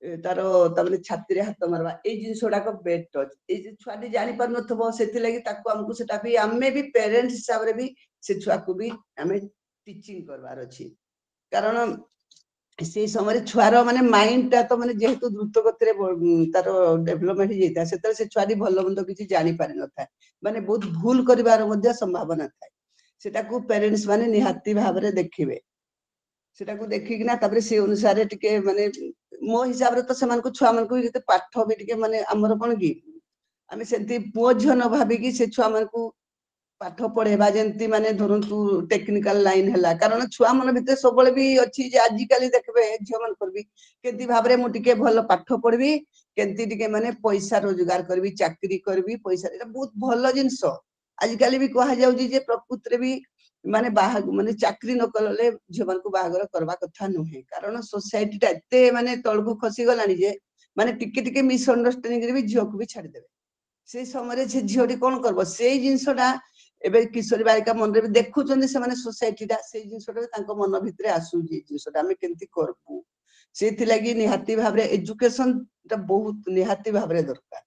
तार तमने छाती रे हाथ मारबा ए जिंसटा को बेड टच ए जे छुआटी जानि पर नथबो सेति लागि ताको हमको सेटा भी हमें भी पेरेंट्स हिसाब रे भी से छुआ को भी हमें टीचिंग करबार अछि कारण से समय छुआर माने माइंड ता तो माने जेहेतु द्रुत गति रे तार डेवलपमेंट जेता सेतरे से छुआटी भलो बंद किछि जानि पारि न था माने बहुत भूल करिवार मध्ये संभावना था सेटा को पेरेंट्स माने निहाती भाव रे देखिबे सेटा को देखिकिना तापरे से अनुसार टिके माने मो हिसाब रे तो समान को छुआ मन को जते पाठ भी टिके माने हमर कोन की आमे सेंती पुओ झियो न भाबी कि से छुआ मन को पाठ पढ़ेबा जेंती माने धरंतु टेक्निकल लाइन हला कारण छुआ मन भितर सबले भी अछि जे आजि काली देखबे झियो मन करबी केंती भाबरे मु टिके भलो पाठ पढ़बी केंती टिके माने पैसा रोजगार करबी चाकरी करबी पैसा एटा बहुत भलो जिंस आजि काली भी कहा जाउजी जे प्रकृति रे भी माने माने चाकरी न करले झियो मन को बाहागर करबा कथा नहे कारण सोसाइटी ता एते माने तळगु खसी गलानी जे माने टिके टिके मिसअंडरस्टैंडिंग रे भी झियो को भी छाडी देबे से समय रे से झियोटी कोन करबो से जिंसटा एबे किशोरी बालिका मन रे भी देखुचंदी से माने सोसाइटी ता से जिंसटा तांको मन भितरे आसु जे जिंसटा हमें केंती करबू सेति लागि निहाती भाव रे एजुकेशन ता बहुत निहाती भाव रे दरकार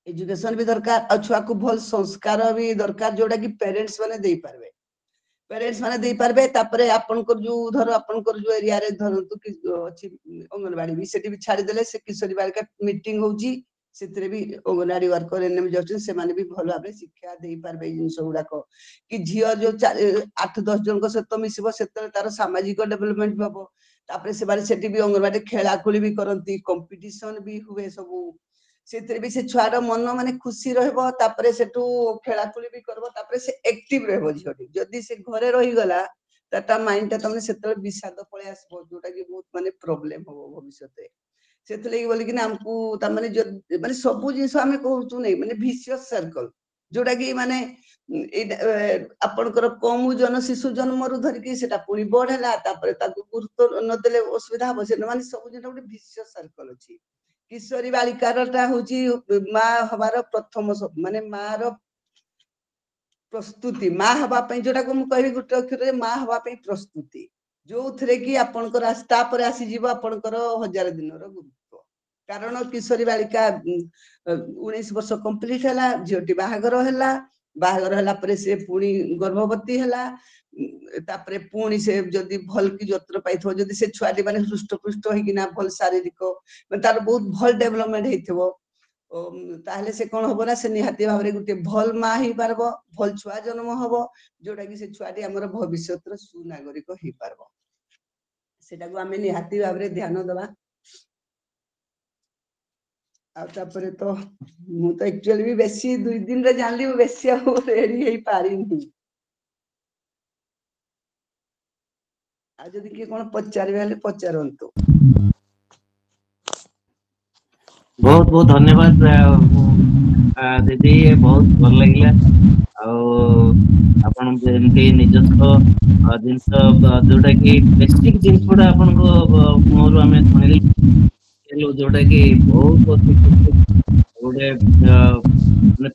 एजुकेशन भी दरकार आ छुआ को भल संस्कार भी दरकार जोटा कि पेरेंट्स माने देई पारबे पेरेंट्स माने देई पारबे तापरे आपन को जो धर आपन को जो एरिया रे धरंतु कि अछि अंगनवाड़ी भी सेठी भी छाडी देले से किशोरी बालिका मीटिंग होउची सेतरे भी अंगनवाड़ी वर्कर एने जाउछन से माने भी भलो भाबे शिक्षा देई पारबे जिंस गुडा को कि झियो जो 8-10 जन को सहित मिसिबो सेतले तार सामाजिक डेवलपमेंट हबो तापरे से बारे सेठी भी अंगनवाड़ी खेला खुली भी करंती कंपटीशन भी हुए सबु सेतरे भी से छुआर मन माने खुशी रहबो तापरे सेटू खेला खुली भी करबो तापरे से एक्टिव रहबो झियोटी जदी से घरे रही गला ताटा माइंड ता तमने सेतले विषाद पळे आसबो जोटा कि बहुत माने प्रॉब्लम हो भविष्यते सेतले बोली कि हमकू ता माने जो माने सब जिंस हमें कहउचु नै माने विशियस सर्कल जोटा कि माने आपनकर कम जन शिशु जन्म रु धर कि सेटा पुनी बढ़ला तापरे ताकू गुरुत्व न देले असुविधा हो से माने सब जिन ଗୋଟେ विशियस सर्कल अछि किशोरी बालिकारटा होची मा हबार प्रथम माने मार प्रस्तुति मा हबा पई जोटा को मु कहबी गुटे अक्षर रे मा हबा पई प्रस्तुति जो थरे कि आपनकर रास्ता पर आसी जीव आपनकर 1000 दिन रो गुरुत्व कारण किशोरी बालिका 19 वर्ष कंप्लीट हला झियोटी बाहागर हला परे से पुणी गर्भवती हला तापरे पुणी से जदी भल की जत्र पाइथो जदी से छुआटी माने हृष्ट पुष्ट होई कि ना भल शारीरिक माने तार बहुत भल डेवलपमेंट हेइथबो ताहले से कोन होबो ना से निहाती भाबरे गुटे भल मा ही पारबो भल छुआ जन्म हबो जोटा कि से छुआटी हमर भविष्यत रो सुनागरिक हेइ पारबो सेटा को हमें निहाती भाबरे ध्यान दबा आ तापरे तो मु तो एक्चुअली भी बेसी 2 दिन रे जानली बेसी हो रेडी हेइ पारिनी आ जदी के कोन पचारबे हले पचारंतु बहुत बहुत धन्यवाद दीदी बहुत भल लगिला आपण जेमती निजस्व जिनस जोटा कि बेसिक जिनस गुडा आपण को मोर हमें सुनिली जोटा कि बहुत गोटे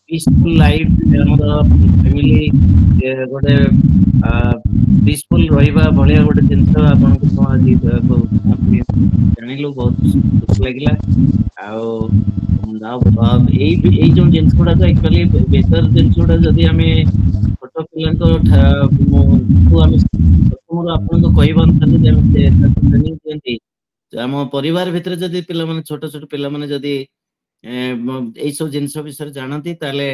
पीसफुल लाइफ हमर फैमिली गोटे पीसफुल रहिबा भलिया गोटे जिनस आपण को आज जानिलु बहुत खुश लागिला এই जो जिनस गुडा तो एक्चुअली बेटर जिनस गुडा जदी हमें छोट पिलन तो हमें प्रथम आपन को कहबन खाली जे ट्रेनिंग देंती हम परिवार भितर जदी पिला माने छोट छोट पिला माने जदी এই सब जिनस विषय जानती ताले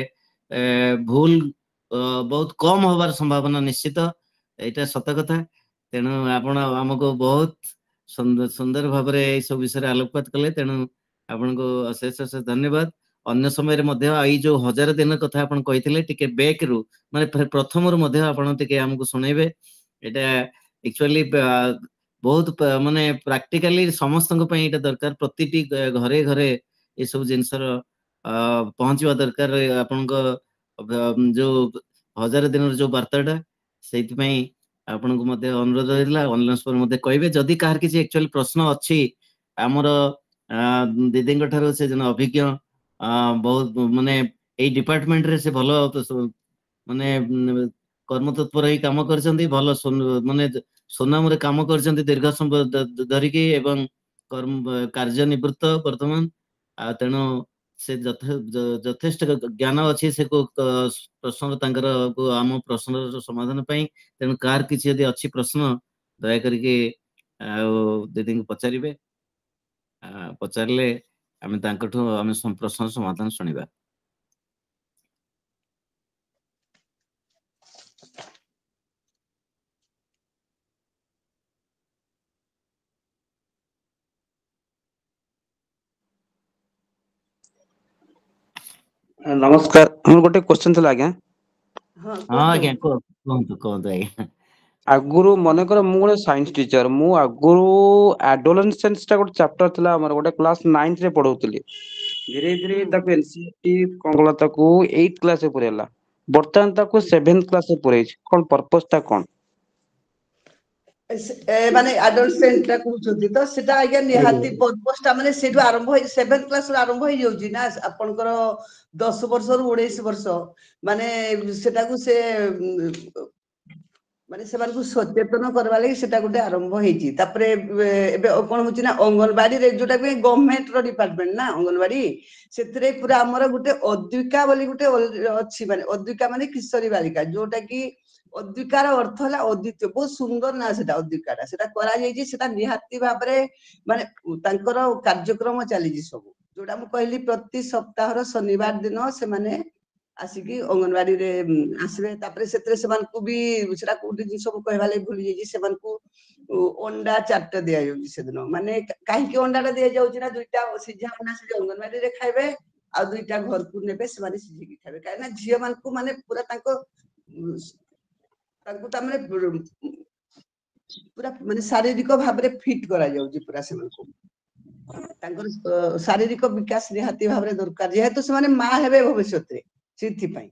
भूल बहुत कम होबार संभावना निश्चित एटा सत कथा तेनु आपण हमको बहुत सुंदर भाबरे ए सब विषय आलोकपात कले तेनु आपण को अशेष अशेष धन्यवाद अन्य समय रे मध्ये आई जो 1000 दिन कथा आपण कहिथिले टिके बैक रु माने प्रथम रु मध्ये आपण टिके हमको सुनेबे एटा एक्चुअली बहुत माने प्रैक्टिकली समस्त को पई एटा दरकार प्रतिटी घरे घरे ए सब जिनसर पहुंचवा दरकार आपण को जो 1000 ଦିନର ଯୋଉ ବାର୍ତ୍ତାଟା ସେଇଥିପାଇଁ ଆପଣଙ୍କୁ ମଧ୍ୟ ଅନୁରୋଧ ରହିଲା ଅନଲାଇନ ପରେ ମଧ୍ୟ କହିବେ ଯଦି କାହାର କିଛି एक्चुअली प्रश्न ଅଛି ଆମର ଦିଦିଙ୍କ ଠାରୁ ସେ ଜଣେ ଅଭିଜ୍ଞ ବହୁତ ମାନେ ଏଇ ଡିପାର୍ଟମେଣ୍ଟ ରେ ସେ ଭଲ ମାନେ କର୍ମ ତତ୍ପର ହେଇ କାମ କରିଛନ୍ତି ଭଲ ମାନେ ସୁନାମରେ କାମ କରିଛନ୍ତି ଦୀର୍ଘ ସମୟ ଧରିକି ଏବଂ କାର୍ଯ୍ୟ ନିବୃତ୍ତ ବର୍ତ୍ତମାନ ତେଣୁ ସେ ଯଥେଷ୍ଟ ଜ୍ଞାନ ଅଛି ସେ ପ୍ରଶ୍ନ ତାଙ୍କର ଆମ ପ୍ରଶ୍ନର ସମାଧାନ ପାଇଁ ତେଣୁ କାହାର କିଛି ଯଦି ଅଛି ପ୍ରଶ୍ନ ଦୟା କରିକି ଆଉ ଦିଦିଙ୍କୁ ପଚାରିବେ ପଚାରିଲେ ଆମେ ତାଙ୍କଠୁ ଆମେ ପ୍ରଶ୍ନର ସମାଧାନ ଶୁଣିବା। नमस्कार हम गोटे क्वेश्चन थला आज्ञा ହଁ ହଁ ଆଜ୍ଞା କୁହନ୍ତୁ। କୁହନ୍ତୁ ଆଜ୍ଞା। आगुरु मनेकर मु गोटे साइंस टीचर मु आगुरु एडोलेसेंस टा गोटे चैप्टर थला हमर गोटे क्लास 9th रे पढौतली धीरे धीरे ताको एनसीईटी कोंगला ताको 8th क्लास रे पुरेला बर्तमान ताको 7th क्लास रे पुरेछ कोन पर्पस ता कोन ମାନେ ଆଡଲସେଣ୍ଟ ଟା କହୁଛନ୍ତି ତ ସେଟା ଆଜ୍ଞା ନିହାତି ପର୍ପସ ଟା ମାନେ ସେଇଠୁ ଆରମ୍ଭ ହେଇ 7th କ୍ଲାସ ରୁ ଆରମ୍ଭ ହେଇଯାଉଛି ନା ଆପଣଙ୍କର 10 ବର୍ଷରୁ 19 ବର୍ଷ ମାନେ ସେଟାକୁ ସେ ମାନେ ସେମାନଙ୍କୁ ସଚେତନ କରିବା ଲାଗି ସେଟା ଗୋଟେ ଆରମ୍ଭ ହେଇଛି ତାପରେ ଏବେ କଣ ହଉଛି ନା ଅଙ୍ଗନବାଡିରେ ଯୋଉଟା ବି ଗଭର୍ଣ୍ଣମେଣ୍ଟ ର ଡିପାର୍ଟମେଣ୍ଟ ନା ଅଙ୍ଗନବାଡି ସେଥିରେ ପୁରା ଆମର ଗୋଟେ ଅଦ୍ବିକା ବୋଲି ଗୋଟେ ଅଛି ମାନେ ଅଦ୍ବିକା ମାନେ କିଶୋରୀ ବାଳିକା ଯୋଉଟା କି ଅଦ୍ବିକାର ଅର୍ଥ ହେଲା ଅଦ୍ୱିତୀୟ ବହୁତ ସୁନ୍ଦର ନା ସେଟା ଅଦ୍ବିକାଟା ସେଟା କରାଯାଇଛି ସେଟା ନିହାତି ଭାବରେ ମାନେ ତାଙ୍କର କାର୍ଯ୍ୟକ୍ରମ ଚାଲିଛି ସବୁ ଯୋଉଟା ମୁଁ କହିଲି ପ୍ରତି ସପ୍ତାହର ଶନିବାର ଦିନ ସେମାନେ ଆସିକି ଅଙ୍ଗନବାଡିରେ ଆସିବେ ତାପରେ ସେଥିରେ ସେମାନଙ୍କୁ ବି ସେଟା କୋଉଠି ଜିନିଷ ମୁଁ କହିବା ଲାଗି ଭୁଲି ଯାଇଛି ସେମାନଙ୍କୁ ଅଣ୍ଡା 4ଟା ଦିଆଯାଉଛି ସେଦିନ ମାନେ କାହିଁକି ଅଣ୍ଡାଟା ଦିଆଯାଉଛି ନା 2ଟା ସିଝା ଅଣ୍ଡା ସେ ଅଙ୍ଗନବାଡିରେ ଖାଇବେ ଆଉ 2ଟା ଘରକୁ ନେବେ ସେମାନେ ସିଝିକି ଖାଇବେ କାହିଁକିନା ଝିଅ ମାନଙ୍କୁ ମାନେ ପୁରା ତାଙ୍କୁ ତାମାନେ ପୁରା ମାନେ ଶାରୀରିକ ଭାବରେ ଫିଟ୍ କରାଯାଉଛି ପୁରା ସେମାନଙ୍କୁ ତାଙ୍କର ଶାରୀରିକ ବିକାଶ ନିହାତି ଭାବରେ ଦରକାର ଯେହେତୁ ସେମାନେ ମା ହେବେ ଭବିଷ୍ୟତରେ ସେଥିପାଇଁ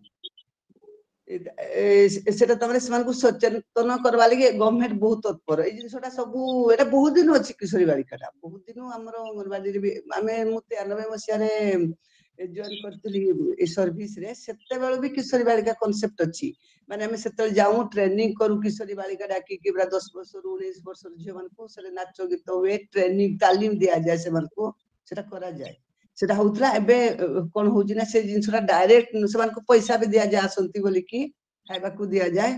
ସେଟା ତମେ ସେମାନଙ୍କୁ ସଚେତନ କରିବା ଲାଗି ଗଭର୍ଣ୍ଣମେଣ୍ଟ ବହୁତ ତତ୍ପର ଏଇ ଜିନିଷଟା ସବୁ ଏଇଟା ବହୁତ ଦିନ ଅଛି କିଶୋରୀ ବାଳିକାଟା ବହୁତ ଦିନ ଆମର ଅଙ୍ଗନବାଡିରେ ବି ଆମେ ମୁଁ 93 ମସିହାରେ ଜଏନ କରିଥିଲି ଏ ସର୍ଭିସ ରେ ସେତେବେଳେ ବି କିଶୋରୀ ବାଳିକା କନସେପ୍ଟ ଅଛି ମାନେ ଆମେ ସେତେବେଳେ ଯାଉ ଟ୍ରେନିଂ କରୁ କିଶୋରୀ ବାଳିକା ଡାକିକି ପୁରା 10 ବର୍ଷରୁ 19 ବର୍ଷର ଝିଅ ମାନଙ୍କୁ ସେଟା ନାଚ ଗୀତ ହୁଏ ଟ୍ରେନିଂ ତାଲିମ ଦିଆଯାଏ ସେମାନଙ୍କୁ ସେଟା କରାଯାଏ ସେଟା ହଉଥିଲା ଏବେ କଣ ହଉଛି ନା ସେ ଜିନିଷଟା ଡାଇରେକ୍ଟ ସେମାନଙ୍କୁ ପଇସା ବି ଦିଆଯାଏ ଆସନ୍ତି ବୋଲିକି ଖାଇବାକୁ ଦିଆଯାଏ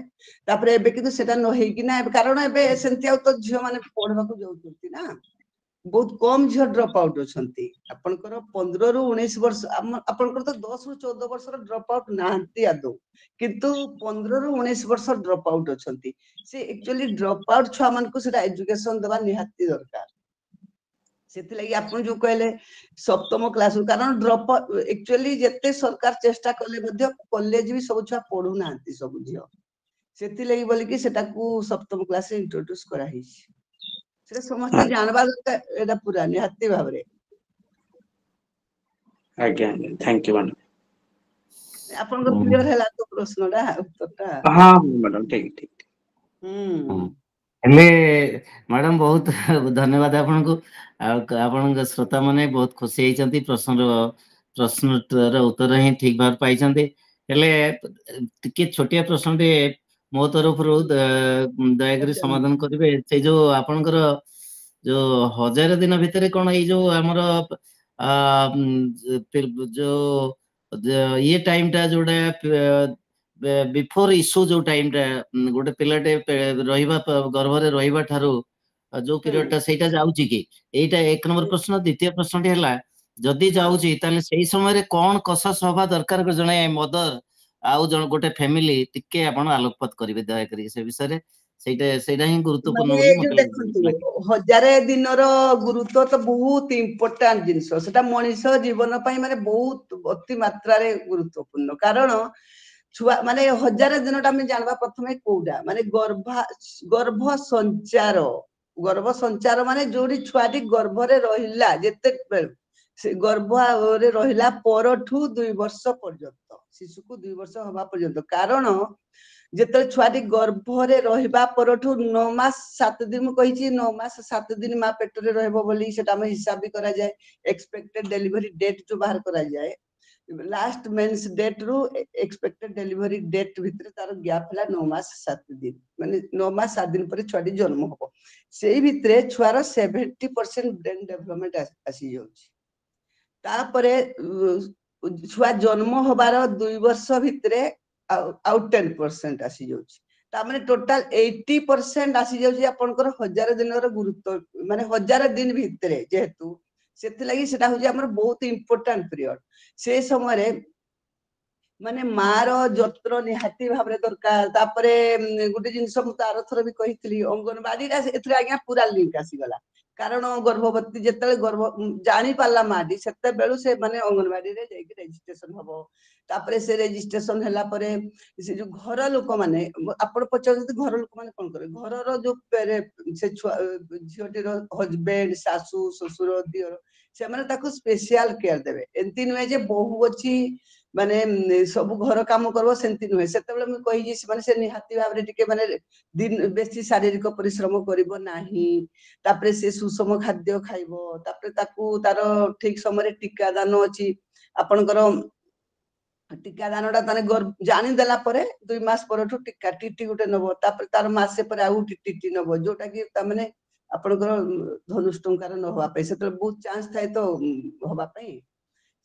ତାପରେ ଏବେ କିନ୍ତୁ ସେଟା ନ ହେଇକି ନା କାରଣ ଏବେ ସେମିତି ଆଉ ତ ଝିଅ ମାନେ ପଢିବାକୁ ଯାଉଛନ୍ତି ନା ବହୁତ କମ ଝିଅ ଡ୍ରପ୍ ଆଉଟ୍ ଅଛନ୍ତି ଆପଣଙ୍କର 15ରୁ 19 ବର୍ଷ ଆପଣଙ୍କର ତ 10ରୁ 14 ବର୍ଷର ଡ୍ରପ୍ ଆଉଟ୍ ନାହାନ୍ତି ଆଦୌ କିନ୍ତୁ 15ରୁ 19 ବର୍ଷ ଡ୍ରପ୍ ଆଉଟ୍ ଅଛନ୍ତି ସେ ଆକ୍ଚୁଆଲି ଡ୍ରପ୍ ଆଉଟ୍ ଛୁଆ ମାନଙ୍କୁ ସେଟା ଏଜୁକେସନ ଦେବା ନିହାତି ଦରକାର ସେଥିଲାଗି ଆପଣ ଯୋଉ କହିଲେ ସପ୍ତମ କ୍ଲାସ କାରଣ ଡ୍ରପ୍ ଆକ୍ଚୁଆଲି ଯେତେ ସରକାର ଚେଷ୍ଟା କଲେ ମଧ୍ୟ କଲେଜ ବି ସବୁ ଛୁଆ ପଢୁନାହାନ୍ତି ସବୁ ଝିଅ ସେଥିଲାଗି ବୋଲିକି ସେଟାକୁ ସପ୍ତମ କ୍ଲାସରେ ଇଣ୍ଟ୍ରୋଡ୍ୟୁସ କରାହେଇଛି ସେଟା ସମସ୍ତେ ଜାଣବା ଦରକାର ଏଟା ପୁରା ନିହାତି ଭାବରେ आज्ञा थैंक यू मैडम ଆପଣଙ୍କ କ୍ଲିୟର ହେଲା ତ ପ୍ରଶ୍ନଟା ଉତ୍ତରଟା हां मैडम ठीक ठीक ହେଲେ ମ୍ୟାଡାମ ବହୁତ ଧନ୍ୟବାଦ ଆପଣଙ୍କୁ ଆଉ ଆପଣଙ୍କ ଶ୍ରୋତା ମାନେ ବହୁତ ଖୁସି ହେଇଛନ୍ତି ପ୍ରଶ୍ନର ଉତ୍ତର ହିଁ ଠିକ ଭାବରେ ପାଇଛନ୍ତି ହେଲେ ଟିକେ ଛୋଟିଆ ପ୍ରଶ୍ନଟେ ମୋ ତରଫରୁ ଦୟାକରି ସମାଧାନ କରିବେ ସେଇ ଯୋଉ ଆପଣଙ୍କର ଯୋଉ 1000 ଦିନ ଭିତରେ କଣ ଏଇ ଯୋଉ ଆମର ଯୋଉ ଇଏ ଟାଇମ ଟା ଯୋଉଟା ବିଫୋର ଇସ୍ୟୁ ଯୋଉ ଟାଇମ ଟା ଗୋଟେ ପିଲାଟେ ରହିବା ଗର୍ଭରେ ରହିବା ଠାରୁ ଯୋଉ ପିରିୟଡ ଟା ସେଇଟା ଯାଉଛି କି ଏଇଟା 1 ନମ୍ବର ପ୍ରଶ୍ନ ଦ୍ୱିତୀୟ ପ୍ରଶ୍ନଟି ହେଲା ଯଦି ଯାଉଛି ତାହେଲେ ସେଇ ସମୟରେ କଣ କସରତ ହବା ଦରକାର ଜଣେ ମଦର ଆଉ ଜଣେ ଗୋଟେ ଫ୍ୟାମିଲି ଟିକେ ଆପଣ ଆଲୋକପାତ କରିବେ ଦୟାକରି ସେ ବିଷୟରେ ସେଇଟା ହିଁ ଗୁରୁତ୍ୱପୂର୍ଣ୍ଣ ମାନେ ବୋଲି ଯୋଉ ମତେ ଦେଖନ୍ତୁ 1000 ଦିନର ଗୁରୁତ୍ୱ ତ ବହୁତ ଇମ୍ପୋର୍ଟାଣ୍ଟ ଜିନିଷ ସେଟା ମଣିଷ ଜୀବନ ପାଇଁ ମାନେ ବହୁତ ଅତି ମାତ୍ରାରେ ଗୁରୁତ୍ୱପୂର୍ଣ୍ଣ କାରଣ ଛୁଆ ମାନେ 1000 ଦିନଟା ଆମେ ଜାଣିବା ପ୍ରଥମେ କୋଉଟା ମାନେ ଗର୍ଭ ସଞ୍ଚାର ମାନେ ଯୋଉଠି ଛୁଆଟି ଗର୍ଭରେ ରହିଲା ଯେତେବେଳେ ସେ ଗର୍ଭରେ ରହିଲା ପରଠୁ 2 ବର୍ଷ ପର୍ଯ୍ୟନ୍ତ शिशु को 2 वर्ष हवा पर्यंत कारण जिते छुआटी गर्भरे रहिबा परठू 9 मास 7 दिन कही 9 मास 7 दिन माँ पेटरे रहबो बोली सेटा हम हिसाब भी करा जाए एक्सपेक्टेड डिलीवरी डेट जो बाहर करा जाए लास्ट मेंस डेट रु एक्सपेक्टेड डिलीवरी डेट भितर तार गैप हला 9 मास 7 दिन माने 9 मास 7 दिन पर छुआटी जन्म होबो सेही भितरे छुआर 70% ब्रेन डेवलपमेंट आसी जाउची तापरे छुआ जन्म होबार 2 वर्ष भितरे आउ 10% आसी जाउची तामने टोटल 80% आसी जाउची आपनकर 1000 दिनर गुरुत्व माने 1000 दिन भितरे जेहेतु सेति लागि सेटा होजी हमर बहुत इंपोर्टेंट पीरियड से समय रे माने मार जत्र निहाती भाबरे दरकार तापरे गुटे जिंस मु तार थर भी कहितली अंगनवाड़ी रा एथरे आज्ञा पूरा लिंक आसी गला कारण गर्भवती जेतले गर्भ जानी पाला माडी सेते बेलु से माने अंगनवाड़ी रे जाई रजिस्ट्रेशन हबो तापरे से रजिस्ट्रेशन हला परे से जो घर लोक माने आपण पचार घर लोक माने कोन करे घर रो जो से झियोटी रो हस्बैंड सासू ससुर दियर से माने ताको स्पेशल केयर देबे एंती नुए जे बहु अछि माने सब घर काम करबो सेंती नुए सेतेबेले मु कहि जे माने से निहाती भाबरे टिके माने दिन बेसी शारीरिक परिश्रम करिवो नाही तापरे से सुषम खाद्य खाइबो तापरे ताकू तार ठीक समय टीका दान अछि आपनकर टीका दानटा ताने जानी देला परे 2 मास परठू टीका टीटी गुटे नबो तापरे तार मासे पर आउ टीटी नबो जोटा कि ता माने आपनकर धनुष टंकार न होवा पे सेते बहुत चांस थाए तो होवा पे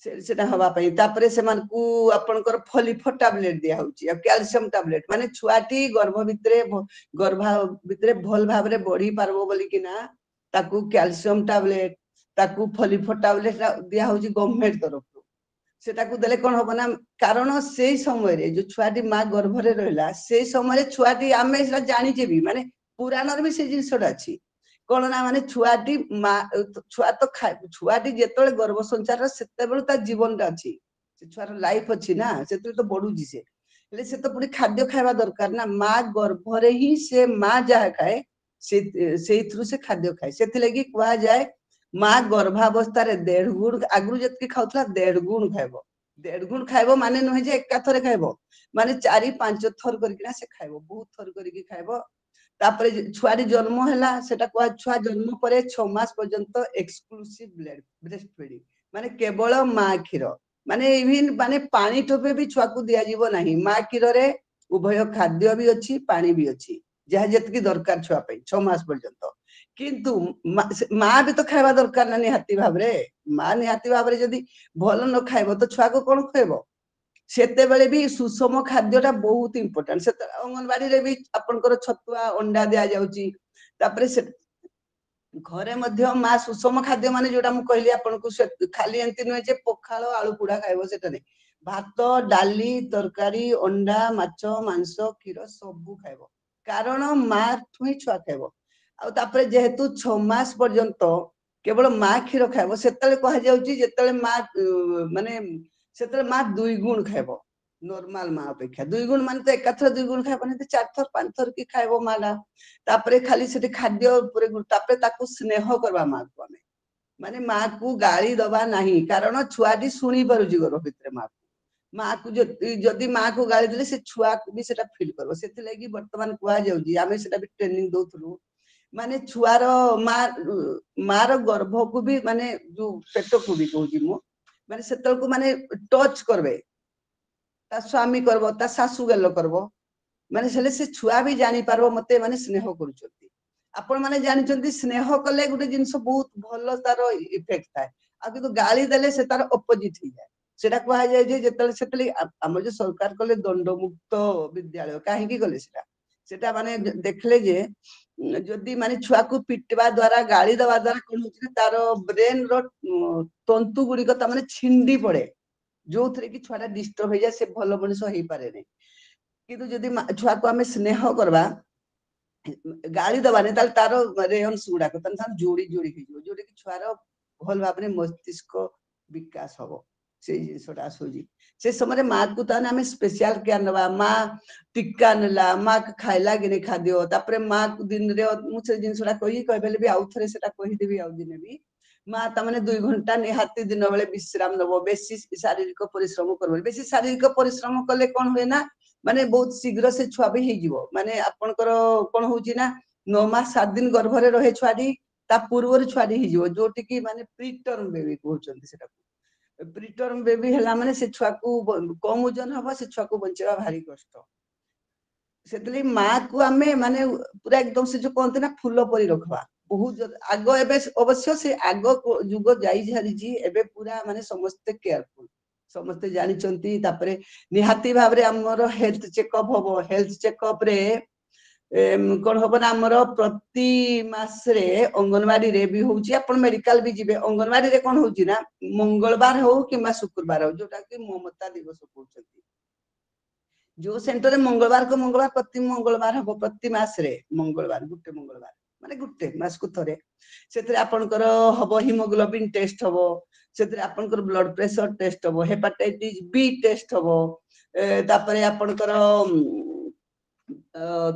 सेटा हवा पई तापरे से मान को आपनकर फलिफो टैबलेट दिया होची आ कैल्शियम टैबलेट माने छुआटी गर्भ भितरे भल भाबरे बढ़ी पारबो बोली कि ना ताकू कैल्शियम टैबलेट ताकू फलिफो टैबलेट दिया होची गवर्नमेंट तरफ सेटा को देले कोन होबना कारण से समय रे जो छुआटी मां गर्भरे रहला से समय रे छुआटी आमे सेटा जानि जेबी माने पुराणर भी से जिंसडा अछि कोन ना माने छुआटी छुआ तो छुआटी जेतले गर्भ संचार सेते बेल ता जीवन अछि से छुआर लाइफ अछि ना सेते तो बडू जी से ले से तो पुरी खाद्य खाइबा दरकार ना मां गर्भरे ही से मां जा खाए से थ्रू से खाद्य खाए सेति लागि कुआ जाए मां गर्भावस्था रे 1.5 गुण आगु जतकी खाउतला 1.5 गुण खाइबो 1.5 गुण खाइबो माने नहे जे एका थरे खाइबो माने 4-5 थर करकिना से खाइबो बहुत थर करके खाइबो तापरे छुआरी जन्म हैला सेटा कुआ छुआ जन्म परे 6 मास पर्यंत एक्सक्लूसिव ब्रेस्ट फीडिंग माने केवल मां खीर माने इवन माने पानी टोपे भी छुआ को दिया जीवो नाही मां खीर रे उभय खाद्य भी अछि पानी भी अछि जहा जतकी दरकार छुआ पे 6 मास पर्यंत किंतु मां भी तो खाइबा दरकार ना निहाती भाबरे मां निहाती भाबरे जदी भल न खाइबो तो छुआ को कोन खाइबो सेते बेले भी सुषम खाद्यटा बहुत इंपोर्टेंट से अंगनवाड़ी रे भी आपनकर छतुआ अंडा दिया जाउची तापरे से घरे मध्य मां सुषम खाद्य माने जोटा मु कहली आपनको खाली एंती नय जे पखाल आलू पुडा खाइबो सेटा नै भात डाली तरकारी अंडा माछ मांस क्षीर सब खाइबो कारण मां थुई छुआ खाइबो आ तापरे जेहेतु 6 मास पर्यंत केवल मां क्षीर खाइबो सेतले कह जाउची जेतले मां माने सेतले मां 2 गुण खाइबो नॉर्मल मां अपेक्षा 2 गुण माने तो एकाथर 2 गुण खाइबो नै 4 थर 5 थर की खाइबो माला तापरे खाली सेठी खाद्य ऊपर तापरे ताकू स्नेह करबा मां को हमें माने मां को गाली दबा नाही कारण छुआटी सुनी परुजी गर्भ भितरे मां को जदी मां को गाली देले से छुआ को भी सेटा फील करबो सेति लागि वर्तमान कुआ जाउजी आमे सेटा भी ट्रेनिंग दोथलु माने छुआर मार गर्भ को भी माने जो पेट को भी कहूजी मु माने सेतल को माने टच करबे ता स्वामी करबो ता सासू गेलो करबो माने से छुआ भी जानी पारबो मते माने स्नेह करूचंती आपण माने जानि चंती स्नेह कले गुटे जिंस बहुत भलो तार इफेक्ट थाए आ किंतु गाली देले से तार ऑपोजिट ही जाए सेटा कहा जाय जे जेतले सेतले हमर जे सरकार कले दंड मुक्त विद्यालय काहे की कले सेटा माने देखले जे जदी माने छुआ को पिटवा द्वारा गाली दवा द्वारा कोन होची तार ब्रेन रो तंतु गुडी को ता माने छिंडी पड़े जो थरे की छुआटा डिस्टर्ब हो जाए से भलो मनुष्य होई पारे नै किंतु जदी छुआ को हमें स्नेह करबा गाली दबा नै ताल तार रेयन सुडा को तन जोड़ी जोड़ी हो जोड़ी की छुआर भल भाबरे मस्तिष्क विकास होबो से जिंसटा सोजी से समय मां को ताने हमें स्पेशल केयर नबा मां टिक्का नला मां खाइला गिने खाद्य तापरे मां को दिन रे मुसे जिंसटा कहि कहबेले भी आउ थरे सेटा कहि देबी आउ दिन भी माँ ताने 2 घंटा निहाती दिन बेले विश्राम दबो बेसी शारीरिक परिश्रम करबो बेसी शारीरिक परिश्रम कले कोन होय ना माने बहुत शीघ्र से छुआ भी हेजिवो माने आपनकर कोन होउची ना 9 मास 7 दिन गर्भ रे रहे छुआडी ता पूर्व छुआडी हेजिवो जोटी की माने प्रीटर्म बेबी कहउचंती सेटा प्रीटर्म बेबी हला माने से छुआ को कम ओजन हबो से छुआ को बंचेवा भारी कष्ट सेतली माँ को आमे माने पूरा एकदम से जो कहते ना फूल परी रखवा बहुत आगो एबे अवश्य से आगो जुग जाई झारी जी एबे पूरा माने समस्त केयरफुल समस्त जानी चंती तापरे निहाती भाबरे हमरो हेल्थ चेकअप हबो हेल्थ चेकअप रे कोन हबो ना हमरो प्रति मास रे अंगनवाड़ी रे भी होउची अपन मेडिकल भी जिबे अंगनवाड़ी रे कोन होउची ना मंगलवार हो किबा शुक्रवार हो जोटा कि ममता दिवस कहउचंती जो सेंटर रे मंगलवार को मंगलवार प्रति मंगलवार हबो प्रति मास रे मंगलवार गुटे मंगलवार माने गुटे मास को थरे सेतरे आपनकर हबो हीमोग्लोबिन टेस्ट हबो सेतरे आपनकर ब्लड प्रेशर टेस्ट हबो हेपाटाइटिस बी टेस्ट हबो तापरे आपनकर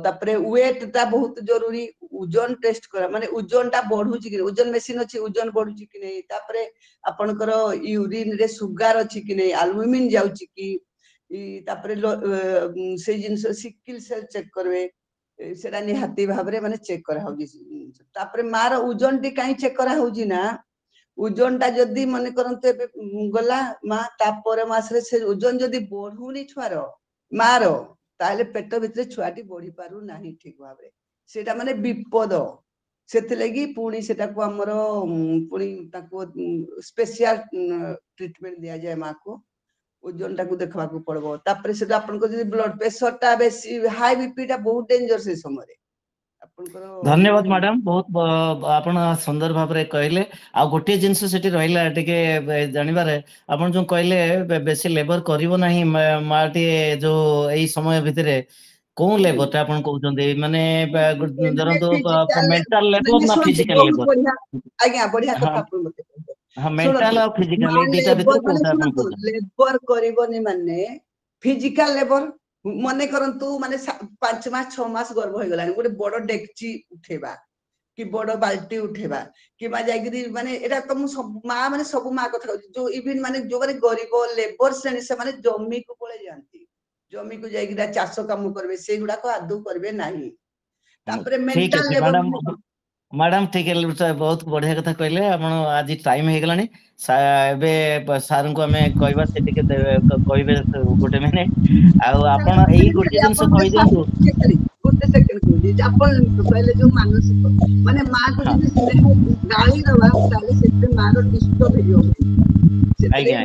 तापरे वेट ता बहुत जरूरी ओजन टेस्ट करा माने ओजन ता बढ़ुची कि ओजन मशीन अछि ओजन बढ़ुची कि नै तापरे आपनकर यूरिन रे सुगर अछि कि नै एल्बुमिन जाउची कि तापरे से जिंस सिकिल सेल चेक करबे सेटा निहाती भाबरे माने चेक करा होजी तापरे मार ओजन टी काई चेक करा होजी ना ओजन ता जदी माने करंते गला मा तापर मास रे से ओजन जदी बढ़ुनी छुआर मार ताले पेट भितरे छुआटी बढ़ी पारु नाही ठीक भाबरे सेटा माने विपद सेते लगी पुणी सेटा को हमरो पुणी ताको स्पेशल ट्रीटमेंट दिया जाय मा को ओजन टा को देखबा को पड़बो तापरे सेटा आपन को जदी ब्लड प्रेशर टा बेसी हाई बीपी टा बहुत डेंजर से समय रे आपन को धन्यवाद मैडम बहुत आपण सुंदर भाव रे कहले आ गोटे जिंस सेठी रहिला टिके जानिबारे आपण जो कहले बेसी लेबर करिवो नाही माटी जो एई समय भितरे कोन लेबर ता आपण कहउचंदी माने जरंतो मेंटल लेबर ना फिजिकल लेबर आज्ञा बढ़िया हां कथा आपन मते हां मेंटल और फिजिकल ए दीटा भितर कोनटा आपण कहउचंदी लेबर करिवोनी माने फिजिकल लेबर मने करंतु माने 5 मास 6 मास गर्भ हो गलानी गोटे बड़ डेक्ची उठेबा कि बड़ बाल्टी उठेबा कि बा जागिरी माने एटा त मु सब मां माने सब मां कथा जो इवन माने जो माने गरीब लेबर श्रेणी से माने जमी को पळे जानती जमी को जागिरा चाष काम करबे से गुडा को आदु करबे नाही तापरे ठीक मेंटल है लेबर मैडम ठीक है बहुत बढ़िया कथा कहले आपण आज टाइम हे गलानी एबे सार को हमें कहबा से टिके कहबे गोटे मिनिट आ आपण एई गोटे जिंस कहि दियंतु गोटे सेकंड को अपन पहले जो मानसिक माने मां को जदी स्नेह गाली दवा ताले सेते मां रो डिस्टर्ब हेयो आज्ञा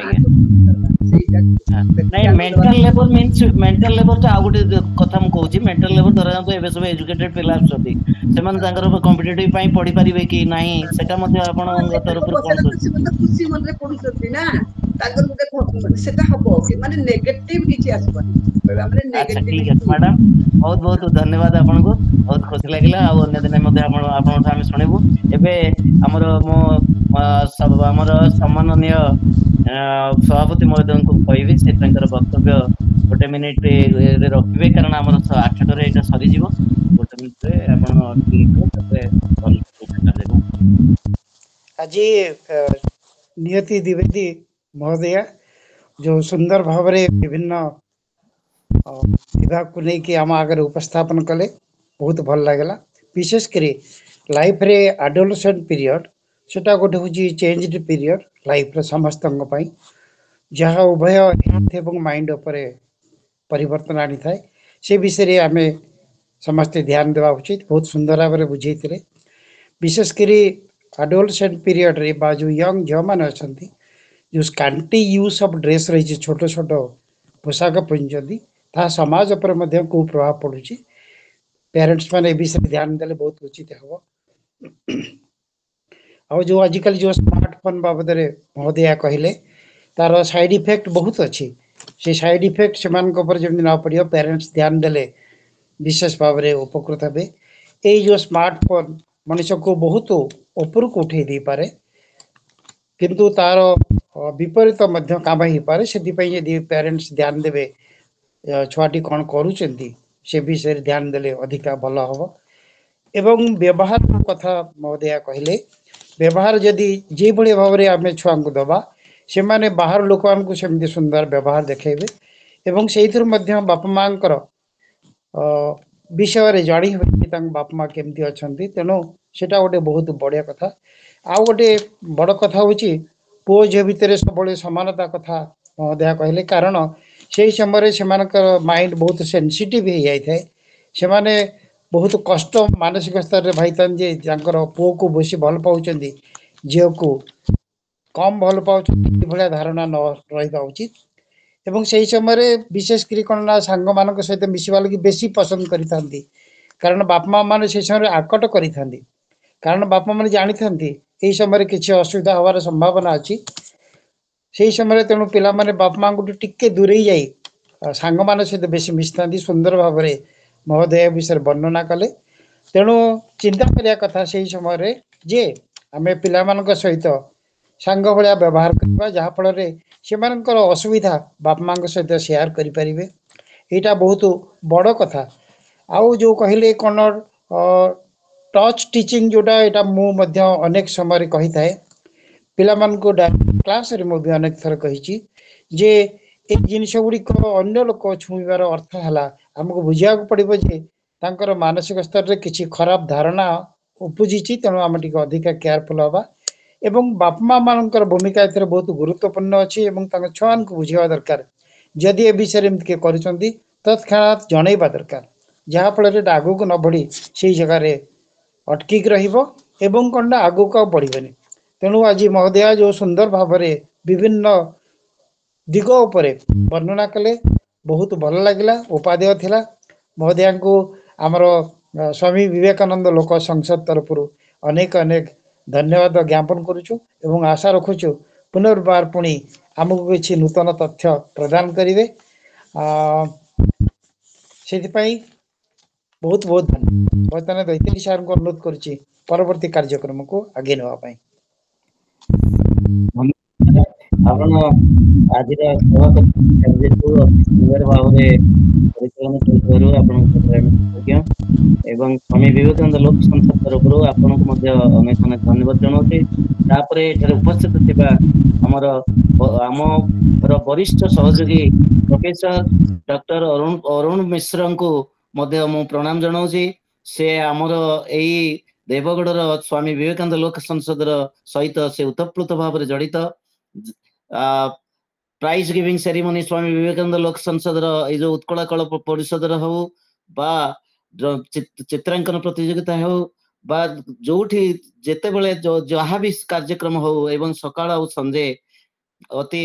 नहीं मेंटल लेबर ता आ गोटे कथा मु कहूची मेंटल लेबर धरा जातो एबे सब एजुकेटेड पिला आछथि सेमान तांकर कॉम्पिटिटिव पई पढी परिबे कि नाही सेटा मध्ये आपण तरफ कोन खुशी मनरे पढुछथि ना तांकर गोटे सेटा हबो कि माने नेगेटिव किछि आसबनी हमरे अच्छा नेगेटिव ठीक है मैडम बहुत बहुत धन्यवाद आपण को बहुत खुशी लागला आ अन्य दिन मध्ये आपण हम सुनेबो एबे हमर मो सब हमर सम्माननीय सभापति महोदय को कहबी से तांकर वक्तव्य गोटे मिनिट रे रखिबे कारण हमर 8 रे एटा सरी जीवो गोटे मिनिट रे आपण ठीक तबे आज नियति द्विवेदी महोदय जो सुंदर भाव रे विभिन्न विभाग को लेकिन आम आगे उपस्थापन कले बहुत भल लगला विशेष करी लाइफ रे एडोलसेंट पीरियड सेटा गोटे हूँ चेंज्ड पीरियड लाइफ रे समस्त जहाँ उभय हेल्थ एवं माइंड उपरे परिवर्तन आनी थाए से विषय आम समस्ते ध्यान देवा उचित बहुत सुंदर भाव बुझे विशेष करी एडोलसेंट पीरियड रे बा जो यंग झील मैंने अच्छा जो स्कांटी यूज ऑफ ड्रेस रही छोट छोट पोशाक पिंधुंट ता समाज पर मध्य को प्रभाव पड़ुची पेरेंट्स मैंने विषय ध्यान देले बहुत उचित हम आ जो आजिकल जो स्मार्टफोन बाबद महोदया कहले तार साइड इफेक्ट बहुत अच्छी से साइड इफेक्ट से जमी न पड़ो पेरेंट्स ध्यान देले विशेष भाव में उपकृत हे यही जो स्मार्टफोन मनुष्य को बहुत ऊपर को उठे दे पारे किंतु तार विपरीत काम हो पारे से पेरेंट्स ध्यान देवे छुआटी कौन करुँच से विषय ध्यान देले अधिका भल हम एवं व्यवहार कथा महोदया कहले व्यवहार जदि जे भली भाव रे आमे छुआ को दबा से माने बाहर लोक को सेमती सुंदर व्यवहार देखेबे एवं सेइथुर मध्य बापा मांकर विषय रे जानी होई तांग बापा मां केमती अछंती तेनो सेटा गोटे बहुत बढ़िया कथा आ गोटे बड़ कथा होची पुओ झियो भितर सबले समानता कथा महोदय कहले कारण से समय से माइंड बहुत सेंसिटिव हो जाए से माने बहुत कष्ट मानसिक स्तर रे भाईतान जे जांकर पुओ को बेसी भल पाउचंदी झियो को कम भल पाउचंदी भलिया धारणा न रहिबा उचित एवं से समय विशेष करी कोन ना सांग मानक सहित मिसिबा लगी बेसी पसंद करितांती कारण बापा मां माने से समय आकट करितांती कारण बापा माने जानी थांती एही समय किछि असुविधा होवार संभावना अछि से समय तेणु पिला माने बापा मां को टिके दूरे जाई सांग मान सहित बेसी मिशितांती सुंदर भाव में महोदय विषय वर्णना कले तेणु चिंता करिया कथा से समय जे आमे पिला मानक सहित सांग भलिया व्यवहार करबा जहा फल रे सेमानकर असुविधा बापा मां सहित शेयर करि परिबे एटा बहुत बड़ कथा आउ जो कहले कोन टच टीचिंग जोटा एटा मु मध्य अनेक समय कही थाए पिला मान को क्लास रे मु भी अनेक थर कही जे ए जिनिस गुड़िक अन्य लोक छुईबार अर्थ है आमको बुझा पड़ो जे तांकर मानसिक स्तर रे किछि खराब धारणा उपजिछि तेणु आम टिके अधिका केयरफुल हवा एवं बापा मां मानकर भूमिका एथरे बहुत गुरुत्वपूर्ण अच्छी एवं तांकर छुआ को बुझेवा दरकार जदि ए विषय एमती किए करिसंती तत्क्षणात जनइबा दरकार जहा फल आगू को न बढ़ी से जगह अटकिक रहिबो एवं कंडा आगू को बढ़िबनी तेणु आज महोदय जो सुंदर भाव में विभिन्न दिग उपरे वर्णना कले बहुत भल लगिला उपादेय थिला महोदय को आमर स्वामी विवेकानंद लोक संसद तरफ अनेक अनेक धन्यवाद ज्ञापन करुचु एवं आशा रखुचु पुनर्बार पुणी आमको किसी नूतन तथ्य प्रदान करेंगे से बहुत बहुत धन्यवाद बर्तमान दैत्यली सार को अनुरोध करुच्ची परवर्ती कार्यक्रम को आगे नापी आपण आज सुंदर भाव परिचालन करू एवं स्वामी विवेकानंद लोक संसद तरफ आपन को अनेक अनेक धन्यवाद जनाऊे तापर एठारे उपस्थित थिबा हमर आमर वरिष्ठ सहयोगी प्रोफेसर डॉक्टर अरुण मिश्र को मु प्रणाम जनाऊे से आमर एई देवगढ़ स्वामी विवेकानंद लोक संसद सहित से उत्तप्लुत भाव में जड़ित prize giving ceremony Swami Vivekananda लोक संसद जो उत्कल कल परिषद हो बा चित्रांकन प्रतियोगिता हो बा जोठी जेते बेले जहाँ भी कार्यक्रम हो एवं सकाळ और संजे अति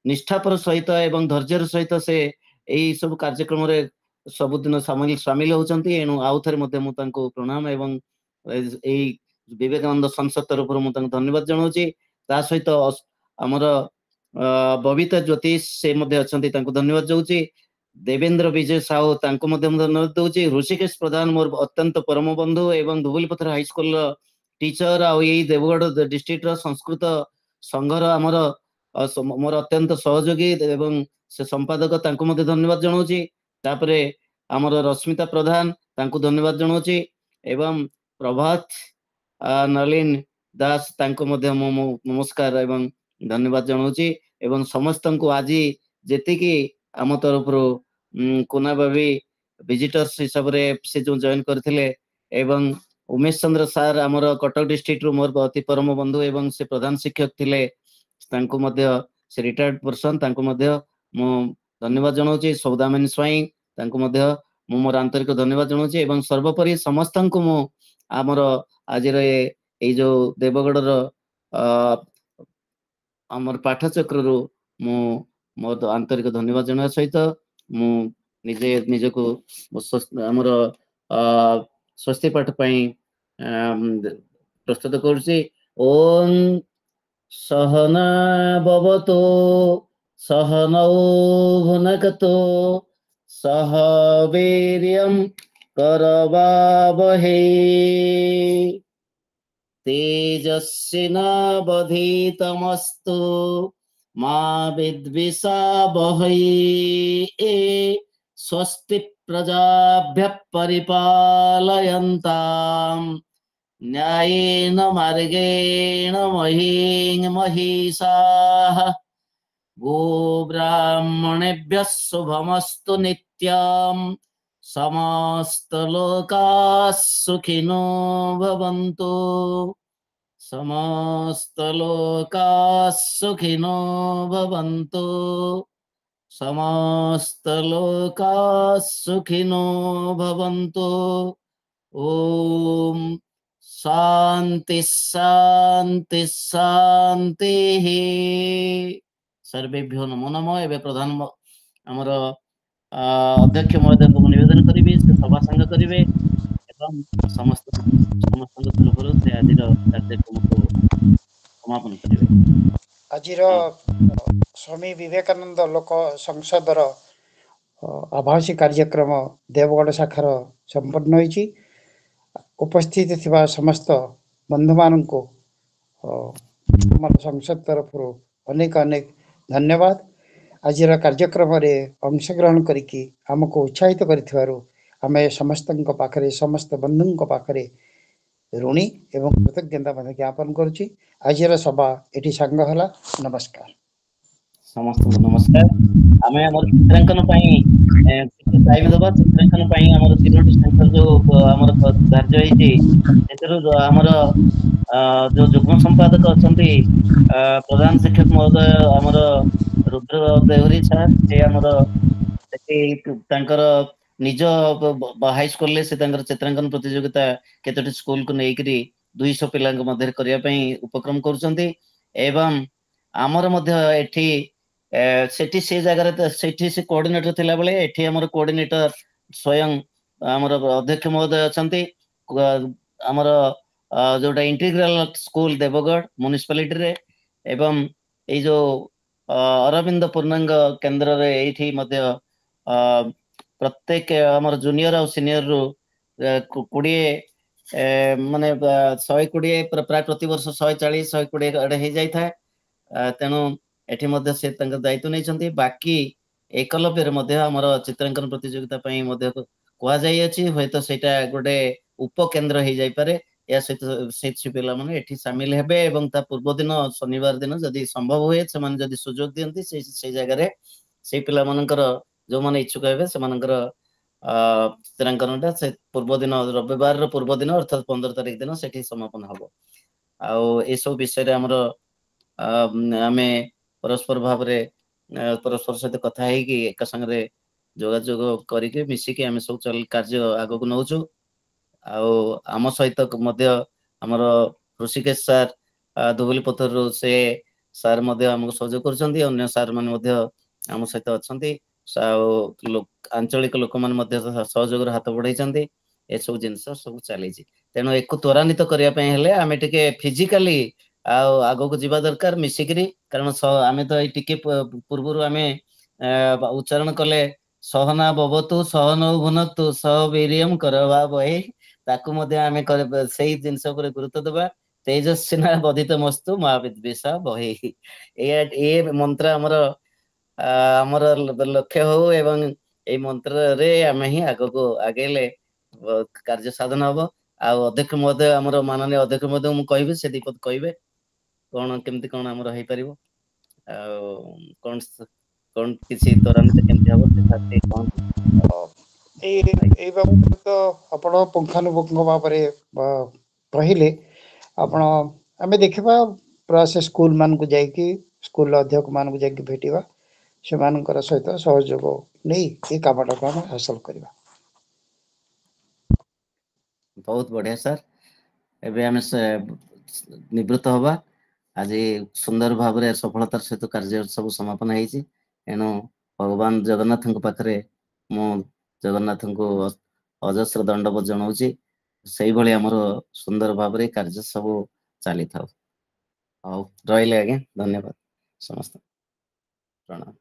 निष्ठापर सहित एवं धैर्यर सहित से यही सब कार्यक्रम रे सबुदिन सामिल होचंती एणु आउ थरे मध्ये मु तांको प्रणाम एवं एई विवेकानंद संसद तरफ मु तांको धन्यवाद जनाऊची ता सहित हमर बबीता ज्योतिष से मध्ये अछंती तांको धन्यवाद जाउची देवेंद्र विजय साहू तांको मध्ये धन्यवाद दउची ऋषिकेश प्रधान मोर अत्यंत परम बंधु एवं धुबुलीपथर हाई स्कूल टीचर आ यही देवगढ़ डिस्ट्रिक्ट रो संस्कृत संघर हमर मोर अत्यंत सहयोगी एवं से संपादक तांको मध्ये धन्यवाद जनाऊची तापरे हमर रश्मिता प्रधान तांको धन्यवाद जनाऊची एवं प्रभात नलिन दास तांको मध्ये नमस्कार एवं धन्यवाद जनाऊची एवं समस्त को आज जेतिकी आम तरफ कोना बाबी विजिटर्स हिसाब से जो जॉइन करथिले एवं उमेश चंद्र सार आमर कटक डिस्ट्रिक्ट रू मोर अति परम बंधु एवं से प्रधान शिक्षक थिले तांको मध्य से रिटायर्ड पर्सन तांको मध्य मु धन्यवाद जनाऊची सौदामिनी स्वाई तांको मध्य मु मोर आंतरिक धन्यवाद जनाऊची एवं सर्वोपरि समस्त को मु आमर आज ए जो देवगढ़ आमर पाठचक्र रू मु मोर आंतरिक धन्यवाद जनावा सहित मु निजे निजको आमर स्वस्ति पाठ पई प्रस्तुत करूची ओम सहना भवतु सहनौ भुनक्तु सह वीर्यं करवावहै तेजस्विनावधीतमस्तु मा विद्विषावहै स्वस्ति प्रजाभ्यः परिपालयन्ताम् न्यायेन मार्गेण महीं महिषाः गोब्राह्मणेभ्यः शुभमस्तु नित्यम् समस्तलोकाः सुखिनो भवन्तु समस्तलोकाः सुखिनो भवन्तु समस्तलोकाः सुखिनो भवन्तु ॐ शान्ति शान्ति शान्तिः सर्वेभ्यो नमो नमः एवं प्रधान आमर अध्यक्ष महोदय को निवेदन करी से सभा संग करेंगे एवं समस्त तरफ से आज कार्यक्रम को समापन करेंगे ଆଜିର ସ୍ୱାମୀ ବିବେକାନନ୍ଦ ଲୋକ ସଂସଦର ଆଭାସୀ କାର୍ଯ୍ୟକ୍ରମ ଦେବଗଡ଼ ଶାଖାର ସମ୍ପନ୍ନ ହୋଇଛି। ଉପସ୍ଥିତ ଥିବା ସମସ୍ତ ବନ୍ଧୁମାନଙ୍କୁ ଆମର ସଂସଦ ତରଫରୁ ଅନେକ ଅନେକ ଧନ୍ୟବାଦ। ଆଜିର କାର୍ଯ୍ୟକ୍ରମରେ ଅଂଶଗ୍ରହଣ କରିକି ଆମକୁ ଉତ୍ସାହିତ କରିଥିବାରୁ ଆମେ ସମସ୍ତଙ୍କ ପାଖରେ ସମସ୍ତ ବନ୍ଧୁଙ୍କ ପାଖରେ ऋणी एवं कृतज्ञता ज्ञापन करुच्ची। आजिर सभा एटी सांग हला। नमस्कार समस्त नमस्कार। आमे हमर चित्रांकन पई टाइम दबा चित्रांकन पई हमर तिरोटी सेंटर जो हमर धार्य होईची एतरो हमर जो जुग्म संपादक अछंती प्रधान शिक्षक महोदय हमर रुद्र देवरी सर ए हमर तांकर निज हाई स्कूल से चित्रांकन प्रतियोगिता केतोटी स्कूल को नेकरी 200 पिला मध्य करिया पई उपक्रम करूछंती एवं आमर मध्य एठी सेठी से जगह सेठी से कोऑर्डिनेटर थिला बेले एठी हमर कोऑर्डिनेटर स्वयं हमर अध्यक्ष महोदय अछंती हमर जोटा इंटीग्रल स्कूल देवगढ़ म्युनिसिपालिटी रे एवं ए जो अरविंद पूर्णांग केंद्र रे एठी मध्य प्रत्येक हमर जूनियर और सीनियर रो 20 माने 120 प्राय प्रति वर्ष 140 120 अडे हे जाय था तेणु एठी मध्य से दायित्व नहीं बाकी एकलव्य मध्य हमर चित्रांकन प्रतियोगिता पई मध्य कुआ जाय अछि होय तो सेटा गोटे उपकेंद्र हे जाय पारे या से पिला माने एठी शामिल हेबे एवं ता पूर्व दिन शनिवार दिन जदि संभव होए से माने जदि सुजोग दियंती से जगह रे से पिला मानकर जो माने इच्छुक हेबे से मानकर चित्रांकनटा से पूर्व दिन रविवार पूर्व दिन अर्थात 15 तारिख दिन सेठी समापन हबो आ ए सब विषय हमर आमे परस्पर भाव रे परस्पर सहित कथा है कि एक संगे जोगाजोग करके मिसिके आमे सब चल कार्य आगो को नौचु आम सहित मध्य हमर ऋषिकेश सर दुबली पत्थर से सर मध्य हमको सहयोग करछंती अन्य सर माने मध्य आम सहित अछंती आंचलिक लोक मान मध्य सहयोग हाथ बढ़ाई ए सब जिनस सब चली तेणु एक त्वरान्वित करने हेले आमे टिके फिजिकली आगो को जीवा दरकार मिसिकरी कारण आमे तो टिके पूर्व आमे उच्चारण कले सहना भवतु सहनौ भुनक्तु सह वीर्यम करवा वही ताकू मध्य आमे सेही जिनस ऊपर गुरुत्व देबा तेजस्विना बधित मस्तु महाविद्वेषा बही ए मंत्र हमर लक्ष्य हो एवं ए मंत्र रे आमे ही आगो को आगेले कार्य साधन हबो अध्यक्ष महोदय हमर माननीय अध्यक्ष महोदय मु कहबे से दीपद कहबे कोन केमती कोन हमर होई परिबो कोन कोन किसी त्वरान्वित केमती हबो से साथी कोन এই বাবদ তো ଆପଣ ପୁଙ୍ଖାନୁପୁଙ୍ଖ ଭାବରେ କହିଲେ ଆପଣ ଆମେ ଦେଖିବା ପ୍ରୟାସ ସ୍କୁଲ ମାନଙ୍କୁ ଯାଇକି ସ୍କୁଲ ଅଧ୍ୟକ୍ଷ ମାନଙ୍କୁ ଯାଇକି ଭେଟିବା ସେମାନଙ୍କର ସହିତ ସହଯୋଗ ନେଇ ଏ କାମଟାକୁ ଆମେ ହାସଲ କରିବା। बहुत बढ़िया सर एबे हमें निवृत्त हवा आज सुंदर भाव रे सफलतार सहित कार्य सब समापन होईची एणु भगवान जगन्नाथ पाखरे मु जगन्नाथ को अजस्र दंडवत जनाऊची से भली हमर सुंदर भाव रे कार्य सब चली था रहिले आगे धन्यवाद समस्त प्रणाम।